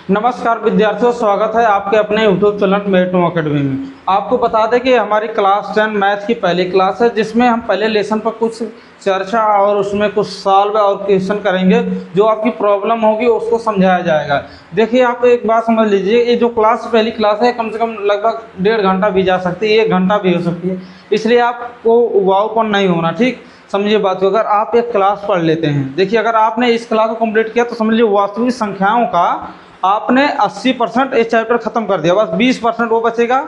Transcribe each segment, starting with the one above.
नमस्कार विद्यार्थियों, स्वागत है आपके अपने यूट्यूब चैनल मेरिटम एकेडमी में। आपको बता दें कि हमारी क्लास 10 मैथ की पहली क्लास है, जिसमें हम पहले लेसन पर कुछ चर्चा और उसमें कुछ सॉल्व और क्वेश्चन करेंगे। जो आपकी प्रॉब्लम होगी उसको समझाया जाएगा। देखिए, आप एक बात समझ लीजिए, ये जो क्लास पहली क्लास है कम से कम लगभग 1.5 घंटा भी जा सकती है, 1 घंटा भी हो सकती है, इसलिए आपको वावपन नहीं होना। ठीक, समझिए बात को। अगर आप एक क्लास पढ़ लेते हैं, देखिए अगर आपने इस क्लास को कंप्लीट किया तो समझ लीजिए वास्तविक संख्याओं का आपने 80% ये चैप्टर खत्म कर दिया। बस 20% वो बचेगा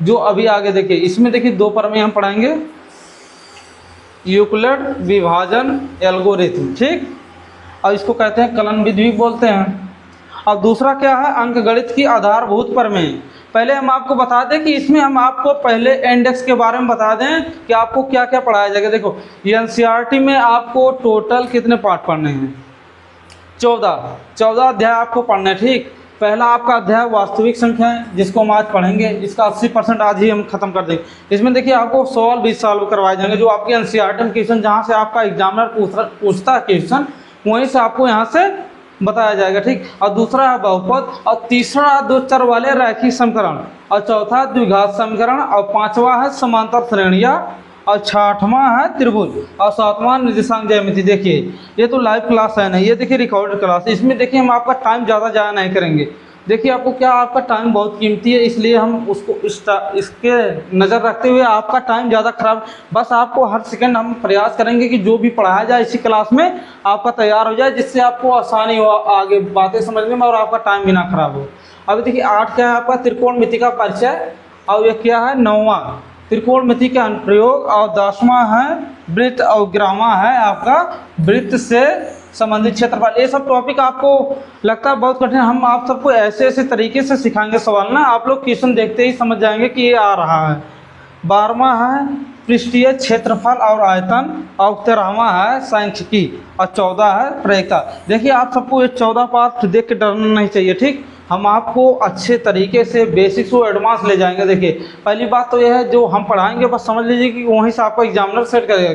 जो अभी आगे देखिए। इसमें देखिए 2 प्रमेय हम पढ़ाएंगे, यूक्लिड विभाजन एल्गोरिथम, ठीक, और इसको कहते हैं कलन विधि भी बोलते हैं। और दूसरा क्या है, अंकगणित की आधारभूत प्रमेय। पहले हम आपको बता दें कि इसमें हम आपको पहले इंडेक्स के बारे में बता दें कि आपको क्या क्या पढ़ाया जाएगा। देखो, एनसीईआरटी में आपको टोटल कितने पार्ट पढ़ने हैं? 14 अध्याय आपको पढ़ना है। ठीक, पहला आपका अध्याय वास्तविक संख्या है, जिसको हम आज पढ़ेंगे। इसका 80% आज ही हम खत्म कर देंगे। इसमें देखिए आपको सवाल 20 सॉल्व करवाए जाएंगे, जो आपके एनसीईआरटी में क्वेश्चन, जहाँ से आपका एग्जामिनर पूछता है क्वेश्चन, वहीं से आपको यहाँ से बताया जाएगा। ठीक, और दूसरा है बहुपद, और तीसरा 2 चर वाले रैखिक समीकरण, और चौथा द्विघात समीकरण, और पांचवा है समांतर श्रेणियाँ, और छठवां है त्रिभुज, और सातवां निर्देशांक ज्यामिति। देखिए ये तो लाइव क्लास है ना, ये देखिए रिकॉर्डेड क्लास। इसमें देखिए हम आपका टाइम ज़्यादा ज़ाया नहीं करेंगे। देखिए आपको क्या, आपका टाइम बहुत कीमती है, इसलिए हम उसको इसके नज़र रखते हुए आपका टाइम ज़्यादा खराब, बस आपको हर सेकंड हम प्रयास करेंगे कि जो भी पढ़ाया जाए इसी क्लास में आपका तैयार हो जाए, जिससे आपको आसानी हो आगे बातें समझने में और आपका टाइम भी ना खराब हो। अभी देखिए 8 क्या है आपका, त्रिकोणमिति का परिचय, और ये क्या है 9वां त्रिकोणमिति का अनुप्रयोग, और 10वां है वृत्त, और 11वां है आपका वृत्त से संबंधित क्षेत्रफल। ये सब टॉपिक आपको लगता है बहुत कठिन, हम आप सबको ऐसे ऐसे तरीके से सिखाएंगे सवाल ना, आप लोग क्वेश्चन देखते ही समझ जाएंगे कि ये आ रहा है। 12वां है पृष्ठीय क्षेत्रफल और आयतन, और 13वां है सांख्यिकी, और 14 है प्रेरिका। देखिए आप सबको ये 14 पार्ट देख के डरना नहीं चाहिए। ठीक, हम आपको अच्छे तरीके से बेसिक से एडवांस ले जाएंगे। देखिए पहली बात तो यह है, जो हम पढ़ाएंगे बस समझ लीजिए कि वहीं से आपको एग्जामिनर सेट करेगा,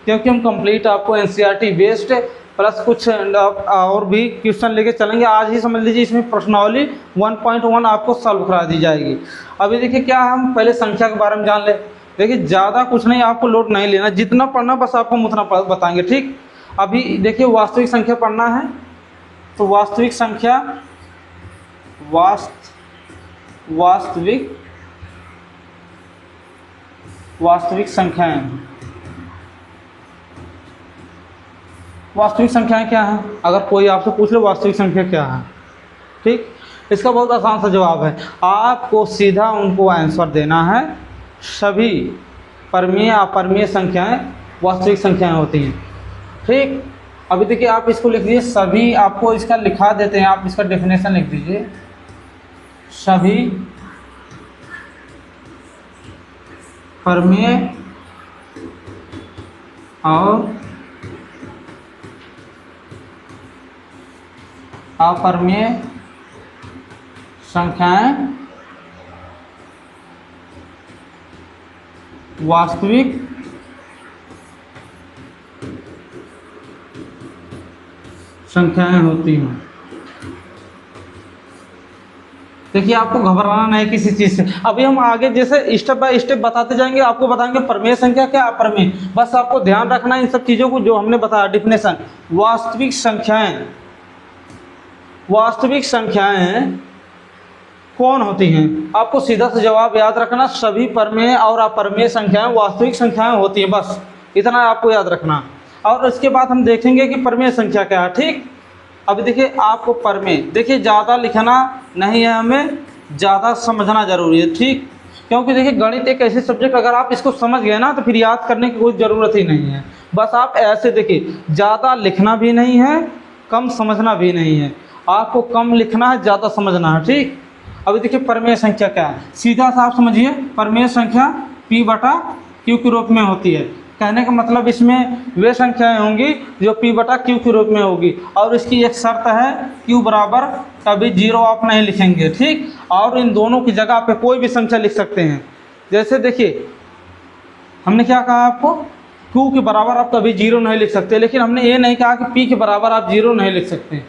क्योंकि हम कंप्लीट आपको एनसीईआरटी बेस्ड प्लस कुछ और भी क्वेश्चन लेके चलेंगे। आज ही समझ लीजिए इसमें प्रश्नावली 1.1 आपको सॉल्व करा दी जाएगी। अभी देखिए क्या, हम पहले संख्या के बारे में जान ले। देखिए ज़्यादा कुछ नहीं, आपको लोड नहीं लेना, जितना पढ़ना बस आपको उतना बताएंगे। ठीक, अभी देखिए वास्तविक संख्या पढ़ना है, तो वास्तविक संख्या वास्तविक संख्याएं, वास्तविक संख्याएं क्या हैं? अगर कोई आपसे पूछ ले वास्तविक संख्या क्या है, ठीक, इसका बहुत आसान सा जवाब है, आपको सीधा उनको आंसर देना है। सभी परमीय अपरमीय संख्याएं वास्तविक संख्याएं होती हैं। ठीक, अभी देखिए आप इसको लिख दीजिए, सभी, आपको इसका लिखा देते हैं, आप इसका डेफिनेशन लिख दीजिए। सभी परमीय और अपरमीय संख्याएं वास्तविक संख्याएं होती हैं। देखिए आपको घबराना नहीं किसी चीज़ से। अभी हम आगे जैसे स्टेप बाय स्टेप बताते जाएंगे, आपको बताएंगे परमेय संख्या क्या, अपरमेय। बस आपको ध्यान रखना है इन सब चीज़ों को जो हमने बताया। डेफिनेशन, वास्तविक संख्याएं कौन होती हैं? आपको सीधा सा जवाब याद रखना, सभी परमेय और अपरमेय संख्याएं वास्तविक संख्याएं होती हैं, बस इतना आपको याद रखना। और इसके बाद हम देखेंगे कि परमेय संख्या क्या है। ठीक, अभी देखिए आपको परमेय, देखिए ज़्यादा लिखना नहीं है, हमें ज़्यादा समझना जरूरी है। ठीक, क्योंकि देखिए गणित एक ऐसे सब्जेक्ट, अगर आप इसको समझ गए ना तो फिर याद करने की कोई ज़रूरत ही नहीं है। बस आप ऐसे देखिए, ज़्यादा लिखना भी नहीं है, कम समझना भी नहीं है, आपको कम लिखना है, ज़्यादा समझना है। ठीक, अभी देखिए परमेय संख्या क्या है, सीधा सा आप समझिए, परमेय संख्या P/Q के रूप में होती है। कहने का मतलब इसमें वे संख्याएं होंगी जो P/Q के रूप में होगी, और इसकी एक शर्त है, Q बराबर कभी 0 आप नहीं लिखेंगे। ठीक, और इन दोनों की जगह पे कोई भी संख्या लिख सकते हैं। जैसे देखिए हमने क्या कहा आपको, Q के बराबर आप कभी 0 नहीं लिख सकते, लेकिन हमने ये नहीं कहा कि P के बराबर आप 0 नहीं लिख सकते।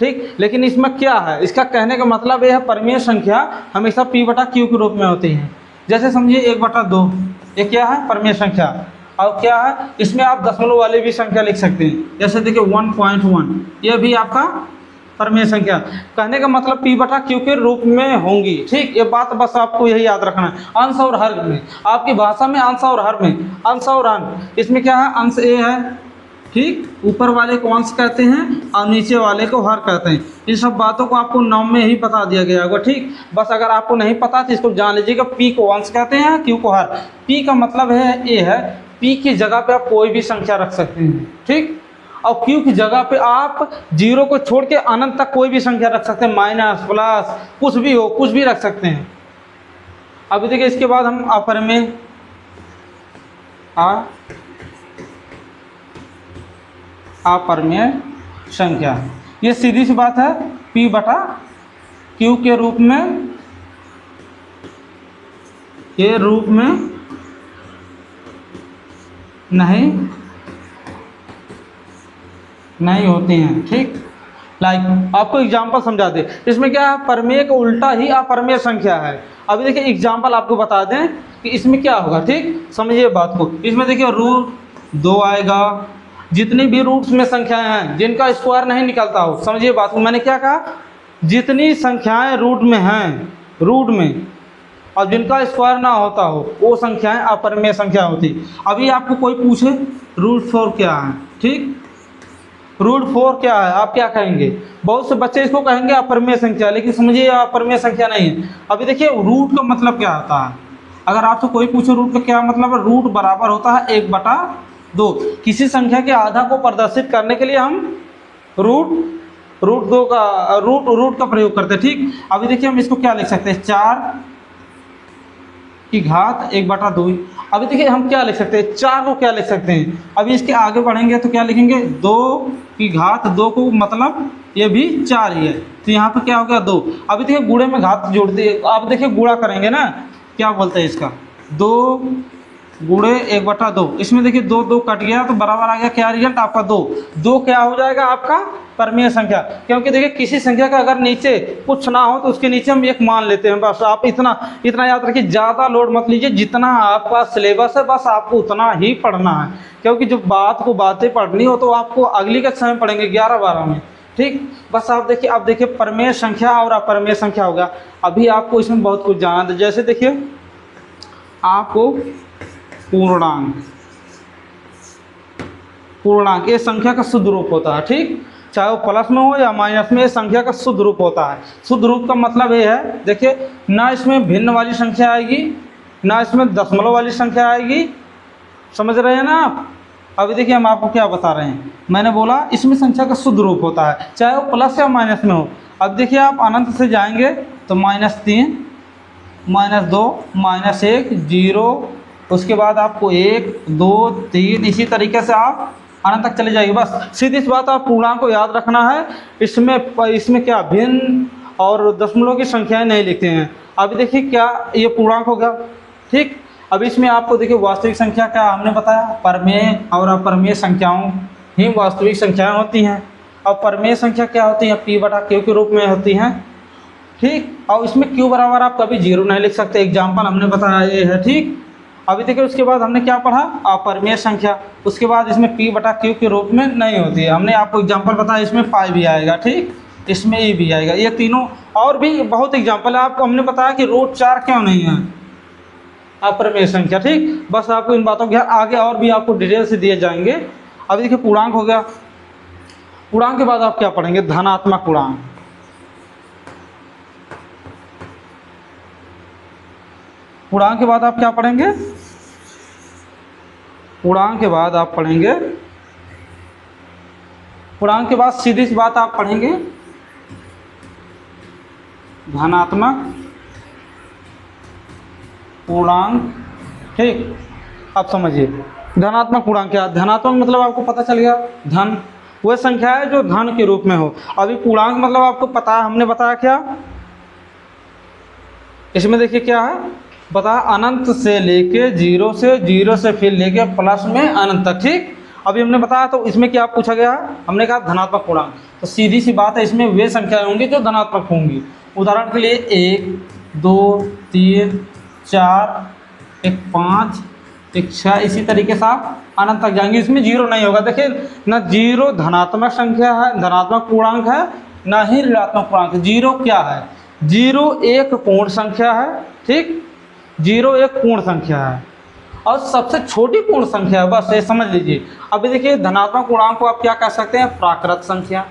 ठीक। लेकिन इसमें क्या है, इसका कहने का मतलब यह है परिमेय संख्या हमेशा p बटा q के रूप में होती है। जैसे समझिए 1/2 ये क्या है, परिमेय संख्या। और क्या है, इसमें आप दशमलव वाली भी संख्या लिख सकते हैं, जैसे देखिए 1.1 ये भी आपका परिमेय संख्या। कहने का मतलब p बटा q के रूप में होंगी। ठीक, ये बात बस आपको यही याद रखना है। अंश और हर में, आपकी भाषा में अंश और हर में, अंश और हर, इसमें क्या है, अंश a है, ठीक, ऊपर वाले को अंश कहते हैं और नीचे वाले को हर कहते हैं। इन सब बातों को आपको नाम में ही बता दिया गया होगा। ठीक, बस अगर आपको नहीं पता तो इसको जान लीजिएगा, p को अंश कहते हैं, q को हर। p का मतलब है a है, p की जगह पे आप कोई भी संख्या रख सकते हैं। ठीक, और q की जगह पे आप 0 को छोड़ के अनंत तक कोई भी संख्या रख सकते हैं, माइनस प्लस कुछ भी हो, कुछ भी रख सकते हैं। अभी देखिए इसके बाद हम अपरिमेय अपरिमेय संख्या, ये सीधी सी बात है, p बटा q के रूप में नहीं होती हैं। ठीक, लाइक आपको एग्जाम्पल समझा दे, इसमें क्या है, परिमेय का उल्टा ही अपरिमेय संख्या है। अभी देखिए एग्जाम्पल आपको बता दें कि इसमें क्या होगा। ठीक, समझिए बात को, इसमें देखिए √2 आएगा, जितनी भी रूट्स में संख्याएं हैं जिनका स्क्वायर नहीं निकलता हो, समझिए बात को, मैंने क्या कहा, जितनी संख्याएं रूट में हैं, रूट में, और जिनका स्क्वायर ना होता हो वो संख्याएं अपरिमेय संख्या होती। अभी आपको कोई पूछे √4 क्या है, ठीक, √4 क्या है, आप क्या कहेंगे, बहुत से बच्चे इसको कहेंगे अपरिमेय संख्या, लेकिन समझिए अपरिमेय संख्या नहीं है। अभी देखिए रूट का मतलब क्या होता है, अगर आपसे कोई पूछे रूट का क्या मतलब है, रूट बराबर होता है 1/2। किसी संख्या के आधा को प्रदर्शित करने के लिए हम रूट का प्रयोग करते हैं। ठीक, अभी देखिए हम इसको क्या लिख सकते हैं, 4 की घात 1/2। अभी देखिए हम क्या लिख सकते हैं, 4 को क्या लिख सकते हैं, अभी इसके आगे बढ़ेंगे तो क्या लिखेंगे, 2 की घात 2 को, मतलब ये भी 4 ही है, तो यहाँ पे क्या हो गया 2। अभी देखिए गुणे में घात जोड़ते हैं, आप देखिए गुणा करेंगे ना, क्या बोलते हैं इसका, 2 गुणे 1/2, इसमें देखिए 2 कट गया तो बराबर आ गया क्या रिजल्ट आपका 2 क्या हो जाएगा आपका परिमेय संख्या। क्योंकि देखिए किसी संख्या का अगर नीचे कुछ ना हो तो उसके नीचे हम 1 मान लेते हैं, बस आप इतना याद रखिए, ज़्यादा लोड मत लीजिए, जितना आपका सिलेबस है बस आपको उतना ही पढ़ना है। क्योंकि जब बातें पढ़नी हो तो आपको अगली कक्षा में पढ़ेंगे 11-12 में। ठीक, बस आप देखिए, अब देखिए परिमेय संख्या और अपरिमेय संख्या होगा। अभी आपको इसमें बहुत कुछ जानना है, जैसे देखिए आपको पूर्णांक ये संख्या का शुद्ध रूप होता है। ठीक, चाहे वो प्लस में हो या माइनस में, ये संख्या का शुद्ध रूप होता है। शुद्ध रूप का मतलब ये है, देखिए ना इसमें भिन्न वाली संख्या आएगी, ना इसमें दशमलव वाली संख्या आएगी, समझ रहे हैं ना आप। अभी देखिए हम आपको क्या बता रहे हैं, मैंने बोला इसमें संख्या का शुद्ध रूप होता है, चाहे वो प्लस या माइनस में हो। अब देखिए आप अनंत से जाएंगे तो -3, -2, -1, 0, उसके बाद आपको 1, 2, 3, इसी तरीके से आप अनंत तक चले जाइए। बस सीधी सी बात, आप पूर्णांक को याद रखना है। इसमें क्या भिन्न और दशमलव की संख्याएं नहीं लिखते हैं। अभी देखिए क्या ये पूर्णांक हो गया। ठीक, अब इसमें आपको देखिए वास्तविक संख्या क्या हमने बताया, परिमेय और अपरिमेय संख्याओं ही वास्तविक संख्याएं होती हैं। और परिमेय संख्या क्या होती है, p/q के रूप में होती हैं। ठीक, और इसमें q बराबर आप कभी 0 नहीं लिख सकते, एग्जाम्पल हमने बताया ये है। ठीक, अभी देखिए उसके बाद हमने क्या पढ़ा, अपरिमेय संख्या, उसके बाद इसमें p/q के रूप में नहीं होती है। हमने आपको एग्जाम्पल बताया, इसमें पाई भी आएगा, ठीक, इसमें e भी आएगा, ये तीनों और भी बहुत एग्जाम्पल है। आपको हमने बताया कि √4 क्यों नहीं है अपरिमेय संख्या। ठीक, बस आपको इन बातों के आगे और भी आपको डिटेल से दिए जाएंगे। अभी देखिए पूर्णांक हो गया, पूर्णांक के बाद आप क्या पढ़ेंगे, धनात्मक पूर्णांक। पूर्णांक के बाद आप क्या पढ़ेंगे, पूर्णांक के बाद आप पढ़ेंगे, पूर्णांक के बाद सीधी सी बात आप पढ़ेंगे धनात्मक पूर्णांक। ठीक, अब समझिए धनात्मक पूर्णांक क्या है। धनात्मक मतलब आपको पता चल गया, धन वह संख्या है जो धन के रूप में हो। अभी पूर्णांक मतलब आपको पता है, हमने बताया क्या, इसमें देखिए क्या है, बता अनंत से लेके 0 से फिर लेके प्लस में अनंत तक। ठीक, अभी हमने बताया तो इसमें क्या पूछा गया है, हमने कहा धनात्मक पूर्णांक, तो सीधी सी बात है इसमें वे संख्याएं होंगी जो धनात्मक होंगी। उदाहरण के लिए 1 2 3 4 एक 5 एक 6, इसी तरीके से आप अनंत तक जाएंगे, इसमें जीरो नहीं होगा। देखिए ना जीरो धनात्मक संख्या है, धनात्मक पूर्णांक है, ना ही ऋणात्मक पूर्णांक। जीरो क्या है, जीरो एक पूर्ण संख्या है, ठीक, जीरो एक पूर्ण संख्या है और सबसे छोटी पूर्ण संख्या है, बस ये समझ लीजिए। अभी देखिए धनात्मक पूर्णांक को आप क्या कह सकते हैं, प्राकृत संख्या।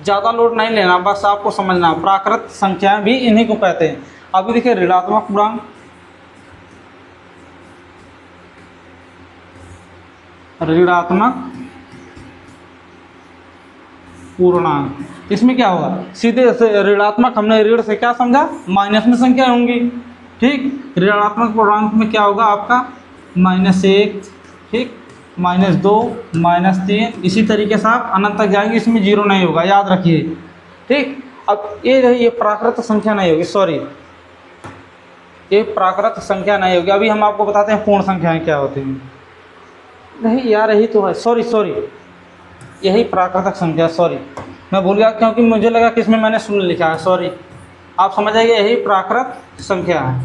ज़्यादा लोड नहीं लेना, बस आपको समझना प्राकृत संख्याएं भी इन्हीं को कहते हैं। अभी देखिए ऋणात्मक पूर्णांक, ऋणात्मक पूर्णांक, इसमें क्या होगा, सीधे से ऋणात्मक, हमने ऋण से क्या समझा, माइनस में संख्या होंगी, ठीक। ऋणात्मक पूर्णांक में क्या होगा आपका -1, ठीक, -2 -3, इसी तरीके से आप अनंत तक जाएंगे, इसमें जीरो नहीं होगा, याद रखिए, ठीक। अब ये प्राकृत संख्या नहीं होगी, सॉरी, ये प्राकृत संख्या नहीं होगी। अभी हम आपको बताते हैं पूर्ण संख्याएं क्या होती हैं। नहीं यार यही तो है, सॉरी, यही प्राकृतिक संख्या, सॉरी मैं भूल गया क्योंकि मुझे लगा कि इसमें मैंने शून्य लिखा है, सॉरी, आप समझ आइए, यही प्राकृत संख्या है,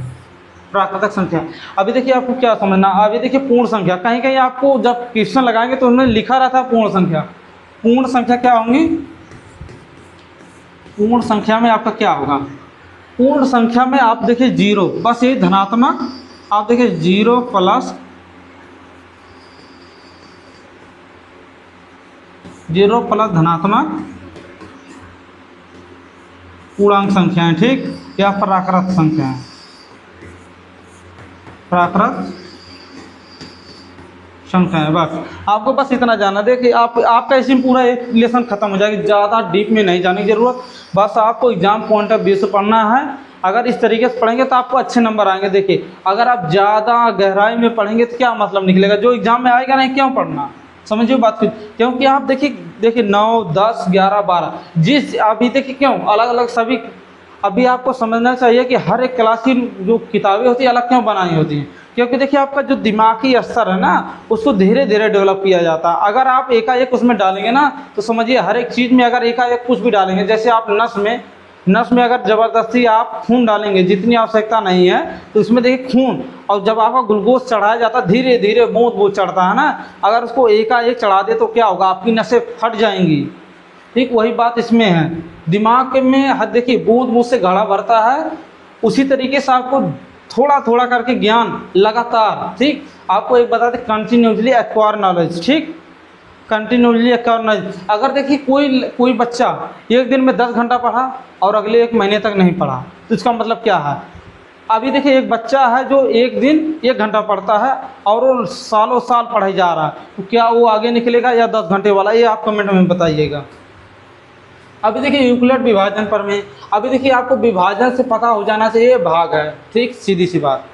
प्राकृतिक संख्या। अभी देखिए आपको क्या समझना, अभी देखिए पूर्ण संख्या, कहीं कहीं आपको जब क्वेश्चन लगाएंगे तो उन्होंने लिखा रहता है पूर्ण संख्या। पूर्ण संख्या क्या होंगी, पूर्ण संख्या में आपका क्या होगा, पूर्ण संख्या में आप देखिए जीरो, बस ये धनात्मक, आप देखिए 0 + 0 + धनात्मक पूर्णांक संख्याएं, ठीक, या प्राकृत संख्याएं, प्राकृत संख्याएं, बस आपको बस इतना जानना। देखिए आपका इसमें पूरा एक लेसन खत्म हो जाएगी, ज़्यादा डीप में नहीं जाने की जरूरत, बस आपको एग्जाम पॉइंट ऑफ व्यू से पढ़ना है। अगर इस तरीके से पढ़ेंगे तो आपको अच्छे नंबर आएंगे। देखिए अगर आप ज़्यादा गहराई में पढ़ेंगे तो क्या मतलब निकलेगा, जो एग्जाम में आएगा नहीं, क्यों पढ़ना, समझिए बात की। क्योंकि आप देखिए 9 10 11 12 जिस अभी देखिए क्यों अलग अलग सभी, अभी आपको समझना चाहिए कि हर एक क्लास की जो किताबें होती है अलग क्यों बनाई होती हैं, क्योंकि देखिए आपका जो दिमागी स्तर है ना उसको धीरे धीरे डेवलप किया जाता है। अगर आप एकाएक उसमें डालेंगे ना तो समझिए हर एक चीज़ में अगर एकाएक कुछ भी डालेंगे, जैसे आप नस में अगर ज़बरदस्ती आप खून डालेंगे जितनी आवश्यकता नहीं है तो उसमें देखिए खून, और जब आपका ग्लूकोज चढ़ाया जाता है धीरे धीरे बूंद बूंद चढ़ता है ना, अगर उसको एकाएक चढ़ा दे तो क्या होगा, आपकी नसें फट जाएंगी, ठीक। वही बात इसमें है, दिमाग में देखिए बूंद बूंद से घड़ा भरता है, उसी तरीके से आपको थोड़ा थोड़ा करके ज्ञान लगातार, ठीक। आपको एक बताते कंटिन्यूसली एक्वायर नॉलेज, ठीक, कंटिन्यूसली एक्वायर नॉलेज। अगर देखिए कोई बच्चा एक दिन में 10 घंटा पढ़ा और अगले 1 महीने तक नहीं पढ़ा तो इसका मतलब क्या है। अभी देखिए एक बच्चा है जो एक दिन 1 घंटा पढ़ता है और वो सालों साल पढ़ाई जा रहा है, तो क्या वो आगे निकलेगा या 10 घंटे वाला, ये आप कमेंट में बताइएगा। अभी देखिए यूक्लिड विभाजन पर में, अभी देखिए आपको विभाजन से पता हो जाना चाहिए भाग है, ठीक, सीधी सी बात,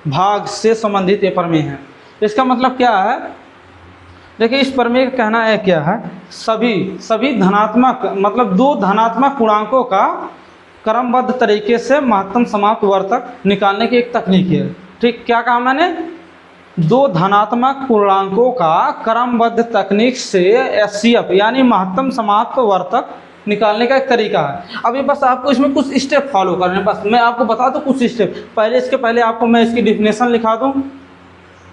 भाग से संबंधित ये प्रमेय है। इसका मतलब क्या है, देखिए इस प्रमेय का कहना है क्या है, सभी धनात्मक मतलब 2 धनात्मक पूर्णांकों का क्रमबद्ध तरीके से महत्तम समाप्त वर्तक निकालने की एक तकनीक है, ठीक। क्या कहा मैंने, 2 धनात्मक पूर्णांकों का क्रमबद्ध तकनीक से एचसीएफ यानी महत्तम समाप्त वर्तक निकालने का एक तरीका है। अभी बस आपको इसमें कुछ स्टेप फॉलो करने हैं, बस मैं आपको बता दूं कुछ स्टेप। पहले इसके पहले आपको मैं इसकी डिफिनेशन लिखा दूं।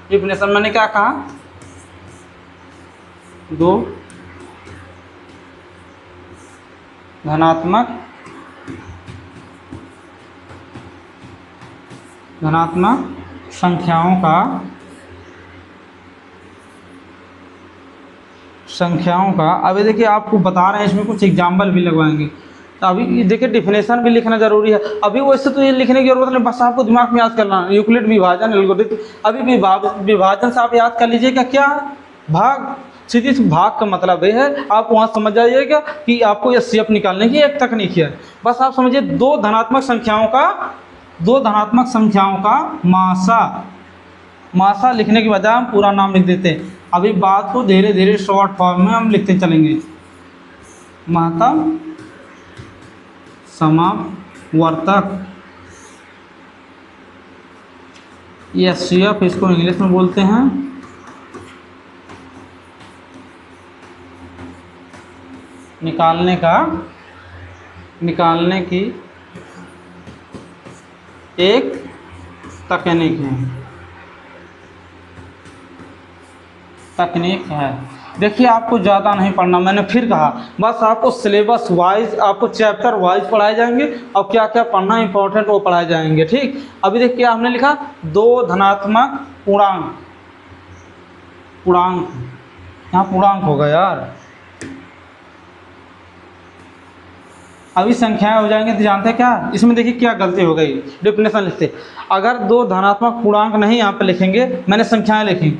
डिफिनेशन मैंने क्या कहा, 2 धनात्मक संख्याओं का अभी देखिए आपको बता रहे हैं, इसमें कुछ एग्जाम्पल भी लगवाएंगे। तो अभी देखिए डिफिनेशन भी लिखना जरूरी है। अभी वैसे तो ये लिखने की जरूरत नहीं, बस आपको दिमाग में याद करना यूक्लिड विभाजन एल्गोरिथम। अभी विभाजन से आप याद कर लीजिएगा क्या, भाग, सीधी सी भाग का मतलब ये है, आप वहाँ समझ जाइएगा कि आपको एचसीएफ निकालने की एक तकनीक है। बस आप समझिए 2 धनात्मक संख्याओं का मासा लिखने के बजाय हम पूरा नाम लिख देते हैं। अभी बात को धीरे धीरे शॉर्ट फॉर्म में हम लिखते चलेंगे, महत्तम समाप्त वर्तक, एचसीएफ इसको इंग्लिश में बोलते हैं, निकालने की एक तकनीक है। देखिए आपको ज़्यादा नहीं पढ़ना, मैंने फिर कहा, बस आपको सिलेबस वाइज, आपको चैप्टर वाइज पढ़ाए जाएंगे और क्या क्या पढ़ना इंपॉर्टेंट वो पढ़ाए जाएंगे। ठीक, अभी देखिए क्या हमने लिखा, दो धनात्मक पूर्णांक, यहाँ पूर्णांक होगा यार, अभी संख्याएं हो जाएंगे तो जानते हैं क्या, इसमें देखिए क्या गलती हो गई, डिफिनेशन लिखते, अगर दो धनात्मक पूर्णांक नहीं यहाँ पे लिखेंगे, मैंने संख्याएं लिखी,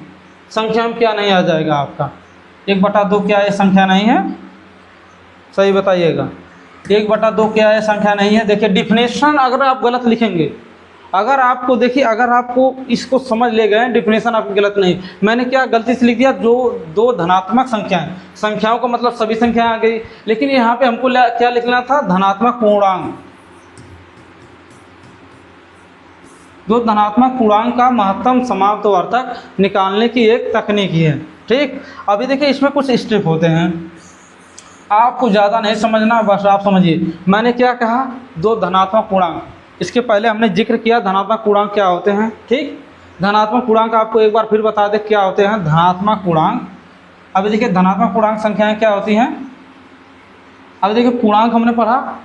संख्या में क्या नहीं आ जाएगा आपका, 1/2 क्या है, संख्या नहीं है, सही बताइएगा, 1/2 क्या है, संख्या नहीं है। देखिए डिफिनेशन अगर आप गलत लिखेंगे, अगर आपको देखिए, अगर आपको इसको समझ ले गए, डिफिनेशन आपकी गलत नहीं, मैंने क्या गलती से लिख दिया, जो दो धनात्मक संख्याओं का मतलब सभी संख्याएं आ गई, लेकिन यहाँ पे हमको क्या लिखना था, धनात्मक पूर्णांक, जो धनात्मक पूर्णांक का महत्तम समाप्तवर्तक निकालने की एक तकनीक है। ठीक, अभी देखिए इसमें कुछ स्टेप होते हैं, आपको ज़्यादा नहीं समझना, बस आप समझिए, मैंने क्या कहा, दो धनात्मक पूर्णांक, इसके पहले हमने जिक्र किया धनात्मक पूर्णांक क्या होते हैं। ठीक, धनात्मक पूर्णांक आपको एक बार फिर बता दे क्या होते हैं धनात्मक पूर्णांक। अभी देखिए धनात्मक पूर्णांक संख्याएं क्या होती हैं, अभी देखिए पूर्णांक हमने पढ़ा,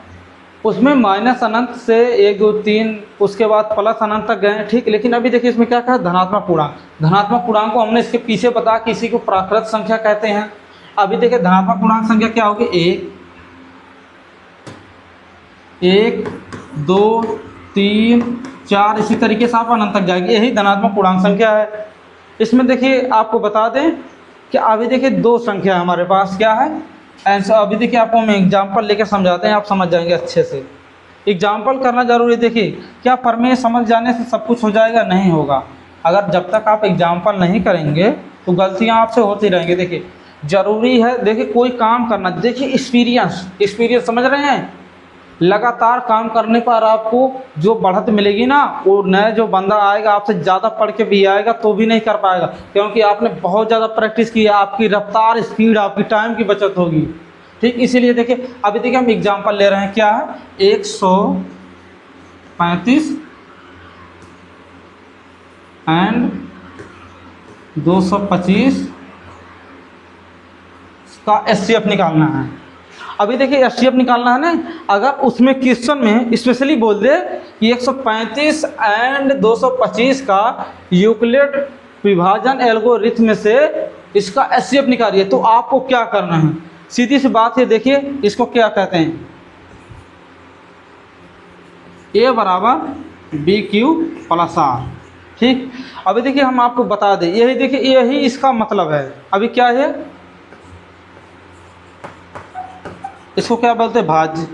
उसमें माइनस अनंत से 1 2 3 उसके बाद प्लस अनंत तक गए। ठीक, लेकिन अभी देखिए इसमें क्या कहा, धनात्मक पूर्णांक, धनात्मक पूर्णांक को हमने इसके पीछे बता कि इसी को प्राकृत संख्या कहते हैं। अभी देखिए धनात्मक पूर्णांक संख्या क्या होगी, 1 2 3 4, इसी तरीके से आप अनंत तक जाएगी, यही धनात्मक पूर्णांक संख्या है। इसमें देखिए आपको बता दें कि अभी देखिए दो संख्या हमारे पास क्या है आंसर। अभी देखिए आपको हम एग्जाम्पल लेकर समझाते हैं, आप समझ जाएंगे अच्छे से, एग्जाम्पल करना जरूरी है। देखिए क्या प्रमेय समझ जाने से सब कुछ हो जाएगा, नहीं होगा, अगर जब तक आप एग्जाम्पल नहीं करेंगे तो गलतियाँ आपसे होती रहेंगी। देखिए जरूरी है, देखिए कोई काम करना, देखिए एक्सपीरियंस समझ रहे हैं, लगातार काम करने पर आपको जो बढ़त मिलेगी ना, वो नया जो बंदा आएगा आपसे ज़्यादा पढ़ के भी आएगा तो भी नहीं कर पाएगा, क्योंकि आपने बहुत ज़्यादा प्रैक्टिस की है, आपकी रफ्तार, स्पीड, आपकी टाइम की बचत होगी। ठीक, इसीलिए देखिए अभी देखिए हम एग्जांपल ले रहे हैं, क्या है 135 एंड 225 का एचसीएफ निकालना है। अभी देखिए एचसीएफ निकालना है ना, अगर उसमें क्वेश्चन में स्पेशली बोल दे कि 135 एंड 225 का यूक्लिड विभाजन एल्गोरिथम से इसका एचसीएफ निकालिए, तो आपको क्या करना है, सीधी सी बात है। देखिए इसको क्या कहते हैं, A बराबर BQ प्लस R। ठीक, अभी देखिए हम आपको बता दें, यही देखिए यही इसका मतलब है। अभी क्या है, इसको क्या बोलते हैं, भाज्य,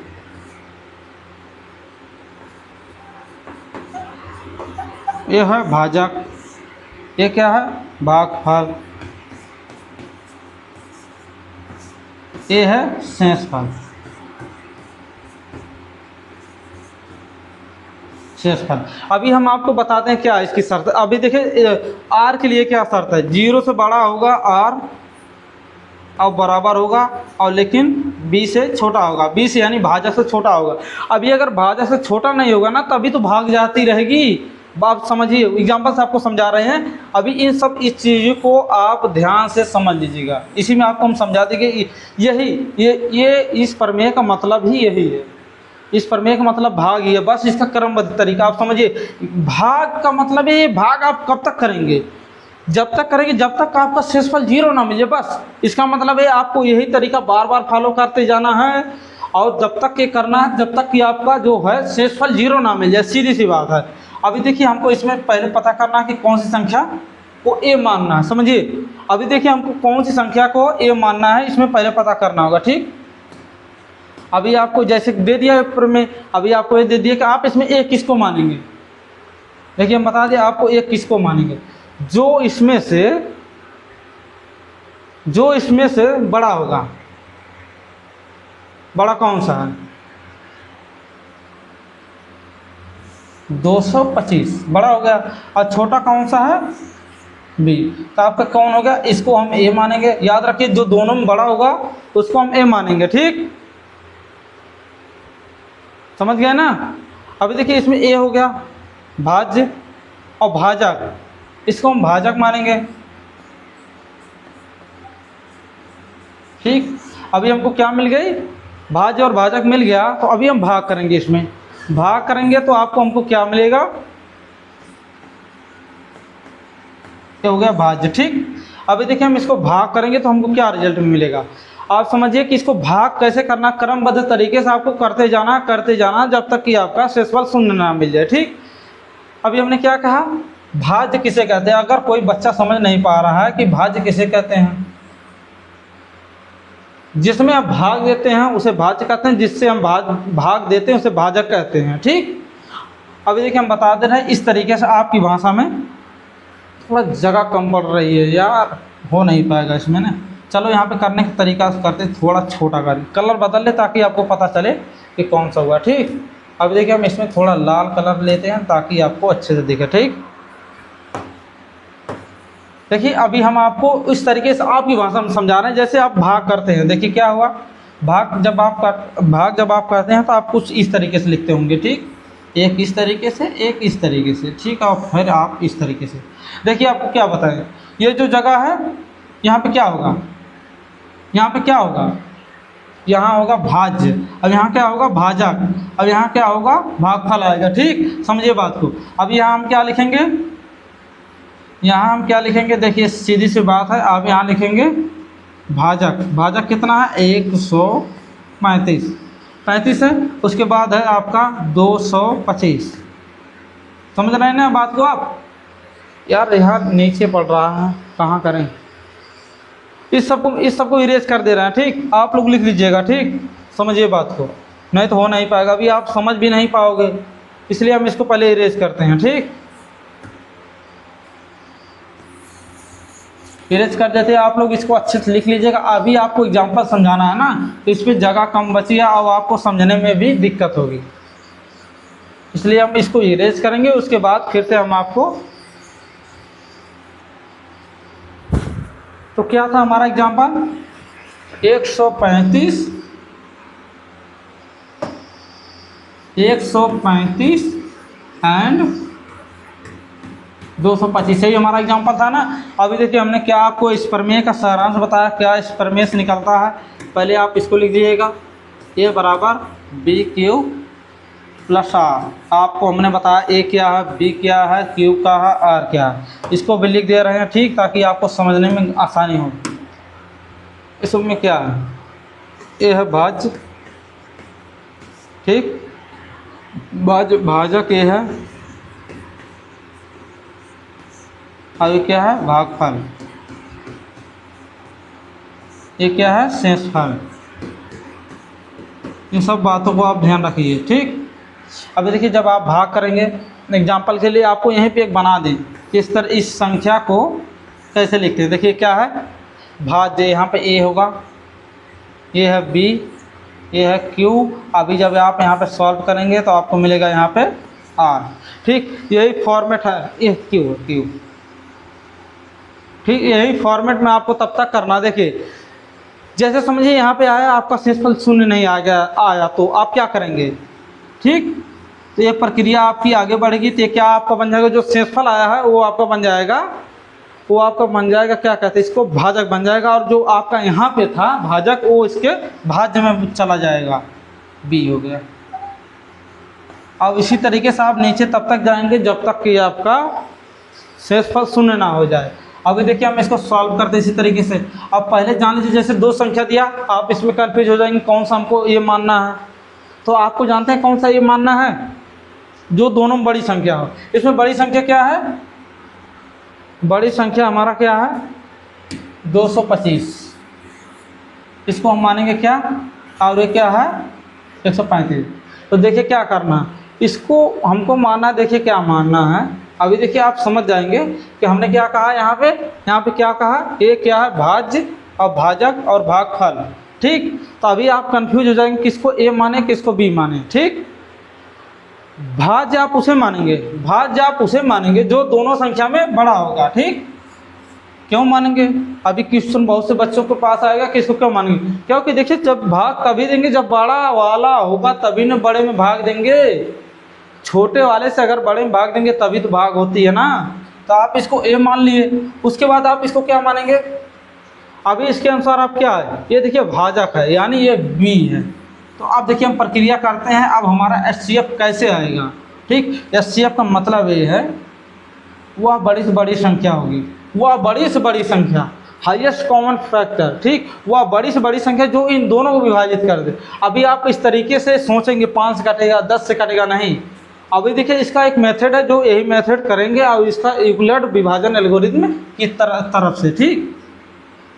ये है भाजक, ये क्या है भागफल, ये है शेषफल। अभी हम आपको बताते हैं क्या है इसकी शर्त। अभी देखिए R के लिए क्या शर्त है, 0 से बड़ा होगा R और बराबर होगा, और लेकिन B से छोटा होगा, B से यानी भाजक से छोटा होगा। अभी अगर भाजक से छोटा नहीं होगा ना, तभी तो भाग जाती रहेगी। आप समझिए, एग्जाम्पल से आपको समझा रहे हैं। अभी इन सब इस चीज़ों को आप ध्यान से समझ लीजिएगा, इसी में आपको हम समझा देंगे। ये इस प्रमेय का मतलब ही यही है, इस प्रमेय का मतलब भाग ही है, बस इसका क्रमबद्ध तरीका आप समझिए। भाग का मतलब है, ये भाग आप कब तक करेंगे, जब तक करेंगे जब तक आपका शेषफल 0 ना मिले, बस इसका मतलब है आपको यही तरीका बार बार फॉलो करते जाना है, और जब तक ये करना है जब तक कि आपका जो है शेषफल 0 ना मिल जाए, सीधी सी बात है। अभी देखिए हमको इसमें पहले पता करना है कि कौन सी संख्या को A मानना है, समझिए। अभी देखिए हमको कौन सी संख्या को A मानना है, इसमें पहले पता करना होगा। ठीक, अभी आपको जैसे दे दिया पेपर में, अभी आपको ये दे दिया कि आप इसमें A किसको मानेंगे। देखिए हम बता दें आपको A किसको मानेंगे, जो इसमें से बड़ा होगा। बड़ा कौन सा है, 225 बड़ा हो गया, और छोटा कौन सा है बी। तो आपका कौन हो गया, इसको हम ए मानेंगे। याद रखिए जो दोनों में बड़ा होगा उसको हम ए मानेंगे, ठीक, समझ गए ना। अभी देखिए इसमें ए हो गया भाज्य और भाजक, इसको हम भाजक मानेंगे, ठीक। अभी हमको क्या मिल गई, भाज्य और भाजक मिल गया। तो अभी हम भाग करेंगे, इसमें भाग करेंगे तो आपको हमको क्या मिलेगा, ये हो गया भाज्य, ठीक। अभी देखिए हम इसको भाग करेंगे तो हमको क्या रिजल्ट मिलेगा। आप समझिए कि इसको भाग कैसे करना, क्रमबद्ध तरीके से आपको करते जाना जब तक कि आपका शेषफल शून्य ना मिल जाए, ठीक। अभी हमने क्या कहा, भाज्य किसे कहते हैं। अगर कोई बच्चा समझ नहीं पा रहा है कि भाज्य किसे कहते हैं, जिसमें आप भाग देते हैं उसे भाज्य कहते हैं, जिससे हम भाग देते हैं उसे भाजक कहते हैं, ठीक। अभी देखिए हम बता दे रहे हैं इस तरीके से। आपकी भाषा में थोड़ा जगह कम पड़ रही है यार, हो नहीं पाएगा इसमें ना। चलो यहाँ पे करने का तरीका करते, थोड़ा छोटा करें, कलर बदल ले ताकि आपको पता चले कि कौन सा हुआ, ठीक। अब देखिए हम इसमें थोड़ा लाल कलर लेते हैं ताकि आपको अच्छे से दिखे, ठीक। देखिए अभी हम आपको इस तरीके से आपकी भाषा में समझा रहे हैं, जैसे आप भाग करते हैं। देखिए क्या हुआ, भाग जब आप करते हैं तो आप कुछ इस तरीके से लिखते होंगे, ठीक, एक इस तरीके से, एक इस तरीके से, ठीक। और फिर आप इस तरीके से। देखिए आपको क्या बताएं, ये जो जगह है यहाँ पे क्या होगा, यहाँ पे क्या होगा, यहाँ होगा भाज्य। अब यहाँ क्या होगा, भाजक। अब यहाँ क्या होगा, भागफल आएगा, ठीक। समझिए बात को। अब यहाँ हम क्या लिखेंगे, यहाँ हम क्या लिखेंगे, देखिए सीधी सी बात है। आप यहाँ लिखेंगे भाजक। भाजक कितना है, 135 है। उसके बाद है आपका 225। समझ रहे हैं ना बात को आप। यार यहाँ नीचे पड़ रहा है, कहाँ करें, इस सबको इरेज कर दे रहे हैं, ठीक। आप लोग लिख लीजिएगा, ठीक। समझिए बात को, नहीं तो हो नहीं पाएगा, अभी आप समझ भी नहीं पाओगे, इसलिए हम इसको पहले इरेज करते हैं, ठीक। इरेज कर देते हैं। आप लोग इसको अच्छे से लिख लीजिएगा। अभी आपको एग्जांपल समझाना है ना, तो इस पर जगह कम बची है और आपको समझने में भी दिक्कत होगी, इसलिए हम इसको इरेज करेंगे। उसके बाद फिर से हम आपको, तो क्या था हमारा एग्जांपल, 135 एंड 225, यही हमारा एग्जांपल था ना। अभी देखिए हमने क्या आपको इस प्रमेय का सारांश बताया, क्या इस प्रमेय से निकलता है। पहले आप इसको लिख दीजिएगा, ए बराबर बी क्यू प्लस आर। आपको हमने बताया ए क्या है, बी क्या है, क्यू क्या है, आर क्या है। इसको भी लिख दे रहे हैं, ठीक, ताकि आपको समझने में आसानी हो। इसमें क्या है, ए है भाज्य, ठीक, भाजक ए है, और ये क्या है, भागफल, ये क्या है, शेषफल। इन सब बातों को आप ध्यान रखिए, ठीक। अभी देखिए जब आप भाग करेंगे, एग्जाम्पल के लिए आपको यहीं पे एक बना दें, इस तरह इस संख्या को कैसे लिखते हैं। देखिए क्या है, भाज्य, यहाँ पे ए होगा, ये है बी, ये है क्यू। अभी जब आप यहाँ पे सॉल्व करेंगे तो आपको मिलेगा यहाँ पे आर, ठीक। यही फॉर्मेट है, ये क्यू, ठीक। यही फॉर्मेट में आपको तब तक करना। देखिए जैसे समझिए यहाँ पे आया, आपका शेषफल शून्य नहीं आया तो आप क्या करेंगे, ठीक। तो ये प्रक्रिया आपकी आगे बढ़ेगी। तो ये क्या आपका बन जाएगा, जो शेषफल आया है वो आपका बन जाएगा, क्या कहते हैं इसको, भाजक बन जाएगा। और जो आपका यहाँ पे था भाजक, वो इसके भाज्य में चला जाएगा, बी हो गया। अब इसी तरीके से आप नीचे तब तक जाएंगे जब तक कि आपका शेषफल शून्य ना हो जाए। अभी देखिए हम इसको सॉल्व करते हैं इसी तरीके से। अब पहले जान लीजिए, जैसे दो संख्या दिया, आप इसमें कन्फ्यूज हो जाएंगे कौन सा हमको ये मानना है। तो आपको जानते हैं कौन सा ये मानना है, जो दोनों बड़ी संख्या हो। इसमें बड़ी संख्या क्या है, बड़ी संख्या हमारा क्या है, 225। इसको हम मानेंगे क्या, और ये क्या है, 135। तो देखिए क्या करना है, इसको हमको मानना है। देखिए क्या मानना है, अभी देखिए आप समझ जाएंगे कि हमने क्या कहा। यहाँ पे क्या कहा, ये क्या है, भाज्य और भाजक और भागफल, ठीक। तो अभी आप कंफ्यूज हो जाएंगे किसको ए माने किसको बी माने, ठीक। भाज्य आप उसे मानेंगे जो दोनों संख्या में बड़ा होगा, ठीक। क्यों मानेंगे? अभी क्वेश्चन बहुत से बच्चों के पास आएगा कि इसको क्यों मानेंगे, क्योंकि देखिए जब भाग तभी देंगे जब बड़ा वाला होगा, तभी ना बड़े में भाग देंगे। छोटे वाले से अगर बड़े में भाग देंगे तभी तो भाग होती है ना। तो आप इसको ए मान लिए, उसके बाद आप इसको क्या मानेंगे? अभी इसके अनुसार आप क्या है, ये देखिए भाजक है यानी ये बी है। तो आप देखिए हम प्रक्रिया करते हैं, अब हमारा HCF कैसे आएगा। ठीक, HCF का मतलब ये है वह बड़ी से बड़ी संख्या होगी, वह बड़ी से बड़ी संख्या, हाईएस्ट कॉमन फैक्टर। ठीक, वह बड़ी से बड़ी संख्या जो इन दोनों को विभाजित कर दे। अभी आप इस तरीके से सोचेंगे 5 से कटेगा 10 से कटेगा, नहीं। अभी देखिए इसका एक मेथड है जो यही मेथड करेंगे और इसका यूक्लिड विभाजन एल्गोरिथम की तरफ से। ठीक,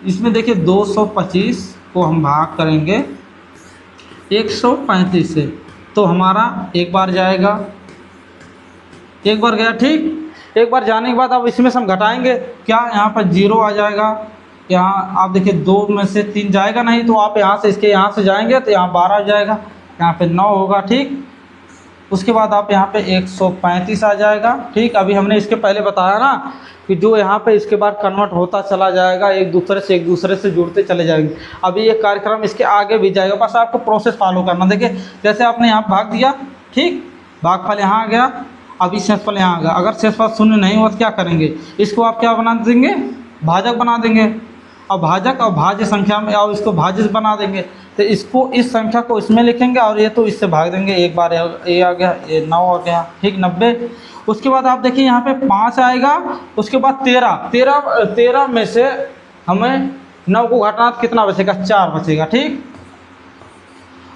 इसमें देखिए 225 को हम भाग करेंगे 135 से, तो हमारा एक बार जाएगा, एक बार गया। ठीक, एक बार जाने के बाद अब इसमें से हम घटाएंगे, क्या यहाँ पर 0 आ जाएगा। यहाँ आप देखिए 2 में से 3 जाएगा नहीं, तो आप यहाँ से इसके यहाँ से जाएंगे तो यहाँ 12 आ जाएगा, यहाँ पे 9 होगा। ठीक, उसके बाद आप यहाँ पे 135 आ जाएगा। ठीक, अभी हमने इसके पहले बताया ना कि जो यहाँ पे इसके बाद कन्वर्ट होता चला जाएगा, एक दूसरे से जुड़ते चले जाएंगे। अभी ये कार्यक्रम इसके आगे भी जाएगा, बस आपको प्रोसेस फॉलो करना। देखिए जैसे आपने यहाँ भाग दिया, ठीक, भागफल यहाँ आ गया, अभी शेषफल यहाँ आ गया। अगर शेषफल शून्य नहीं हुआ तो क्या करेंगे, इसको आप क्या बना देंगे, भाजक बना देंगे। अब भाजक और भाज्य संख्या में और इसको भाज्य बना देंगे, तो इसको इस संख्या को इसमें लिखेंगे और ये तो इससे भाग देंगे। एक बार ये आ गया, ये 9 आ गया। ठीक, 90। उसके बाद आप देखिए यहाँ पे 5 आएगा, उसके बाद 13 में से हमें 9 को घटाना तो कितना बचेगा, 4 बचेगा। ठीक,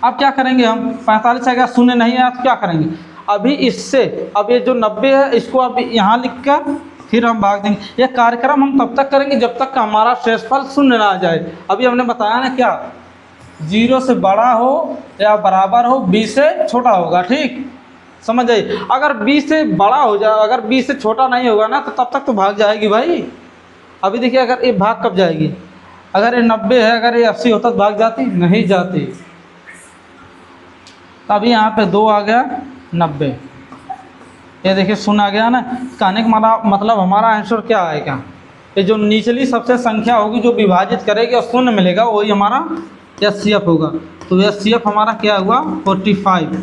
अब क्या करेंगे हम, 45 आएगा, शून्य नहीं आया तो क्या करेंगे, अभी इससे अब ये जो 90 है इसको अब यहाँ लिख कर फिर हम भाग देंगे। ये कार्यक्रम हम तब तक करेंगे जब तक हमारा शेषफल शून्य ना आ जाए। अभी हमने बताया ना क्या, 0 से बड़ा हो या बराबर हो, b से छोटा होगा। ठीक, समझ जाइए। अगर b से बड़ा हो जाए, अगर b से छोटा नहीं होगा ना तो तब तक तो भाग जाएगी भाई। अभी देखिए अगर ये भाग कब जाएगी, अगर ये 90 है, अगर ये 80 होता तो भाग जाती, नहीं जाती। तो अभी यहाँ पे 2 आ गया, 90, ये देखिए शून्य आ गया ना। कहने का मतलब हमारा आंसर क्या आएगा, ये जो निचली सबसे संख्या होगी जो विभाजित करेगी और शून्य मिलेगा वही हमारा HCF होगा। तो HCF हमारा क्या हुआ, 45।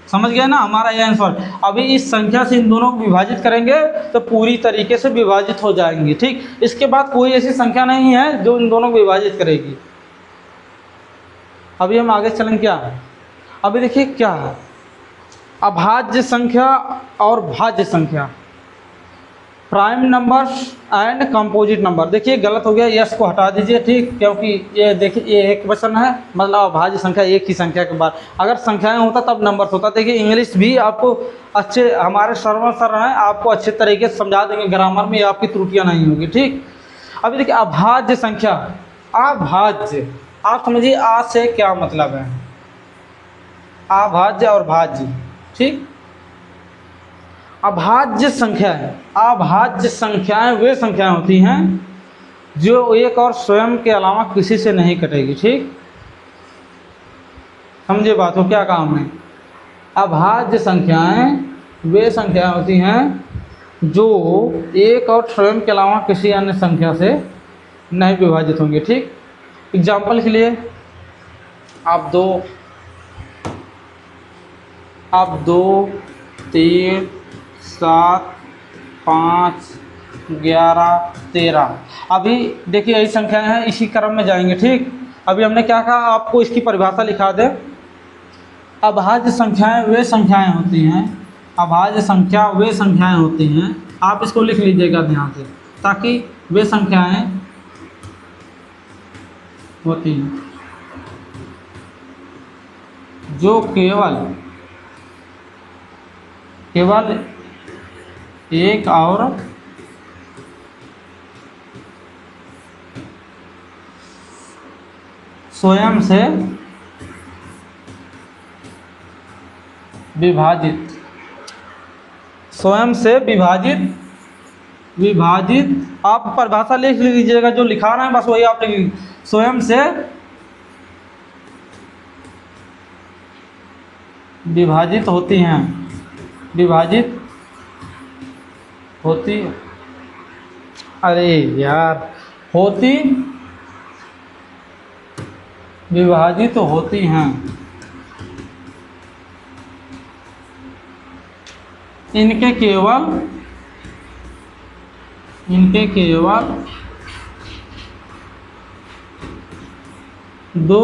समझ गए ना हमारा ये आंसर। अभी इस संख्या से इन दोनों को विभाजित करेंगे तो पूरी तरीके से विभाजित हो जाएंगे। ठीक, इसके बाद कोई ऐसी संख्या नहीं है जो इन दोनों को विभाजित करेगी। अभी हम आगे चलेंगे क्या, अभी देखिए क्या है, अभाज्य संख्या और भाज्य संख्या, prime numbers and composite number. देखिए गलत हो गया, यस को हटा दीजिए। ठीक, क्योंकि ये देखिए ये एक वचन है, मतलब अभाज्य संख्या एक ही संख्या के बाद, अगर संख्याएं होता तब नंबर्स होता। देखिए इंग्लिश भी आपको अच्छे, हमारे सर हैं, आपको अच्छे तरीके से समझा देंगे, ग्रामर में आपकी त्रुटियाँ नहीं होगी। ठीक, अभी देखिए अभाज्य संख्या, अभाज्य, आप समझिए आज से क्या मतलब है, अभाज्य और भाज्य। ठीक, अभाज्य संख्याएं, अभाज्य संख्याएं वे संख्याएं होती हैं जो एक और स्वयं के अलावा किसी से नहीं कटेगी। ठीक, समझे बात को, क्या काम है। अभाज्य संख्याएं वे संख्याएं होती हैं जो एक और स्वयं के अलावा किसी अन्य संख्या से नहीं विभाजित होंगे। ठीक, एग्जाम्पल के लिए आप 2, 3, 7, 5, 11, 13। अभी देखिए यही संख्याएं हैं, इसी क्रम में जाएंगे। ठीक, अभी हमने क्या कहा, आपको इसकी परिभाषा लिखा दे। अभाज्य संख्याएं वे संख्याएं होती हैं, अभाज्य संख्या वे संख्याएं होती हैं, आप इसको लिख लीजिएगा ध्यान से, ताकि वे संख्याएं होती हैं जो केवल एक और स्वयं से विभाजित, स्वयं से विभाजित आप परिभाषा लिख लीजिएगा, जो लिखा रहा है बस वही आप लिख लीजिए। स्वयं से विभाजित होती हैं, विभाजित होती, अरे यार होती विभाजित होती हैं। इनके केवल दो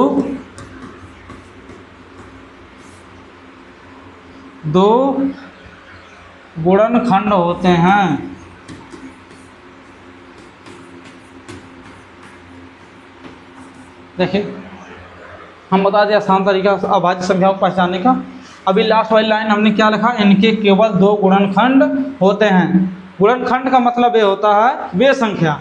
गुणनखंड होते हैं। देखिए हम बता दें आसान तरीका अभाज्य संख्याओं को पहचानने का। अभी लास्ट वाली लाइन हमने क्या लिखा, इनके केवल दो गुणनखंड होते हैं। गुणनखंड का मतलब ये होता है वे संख्या,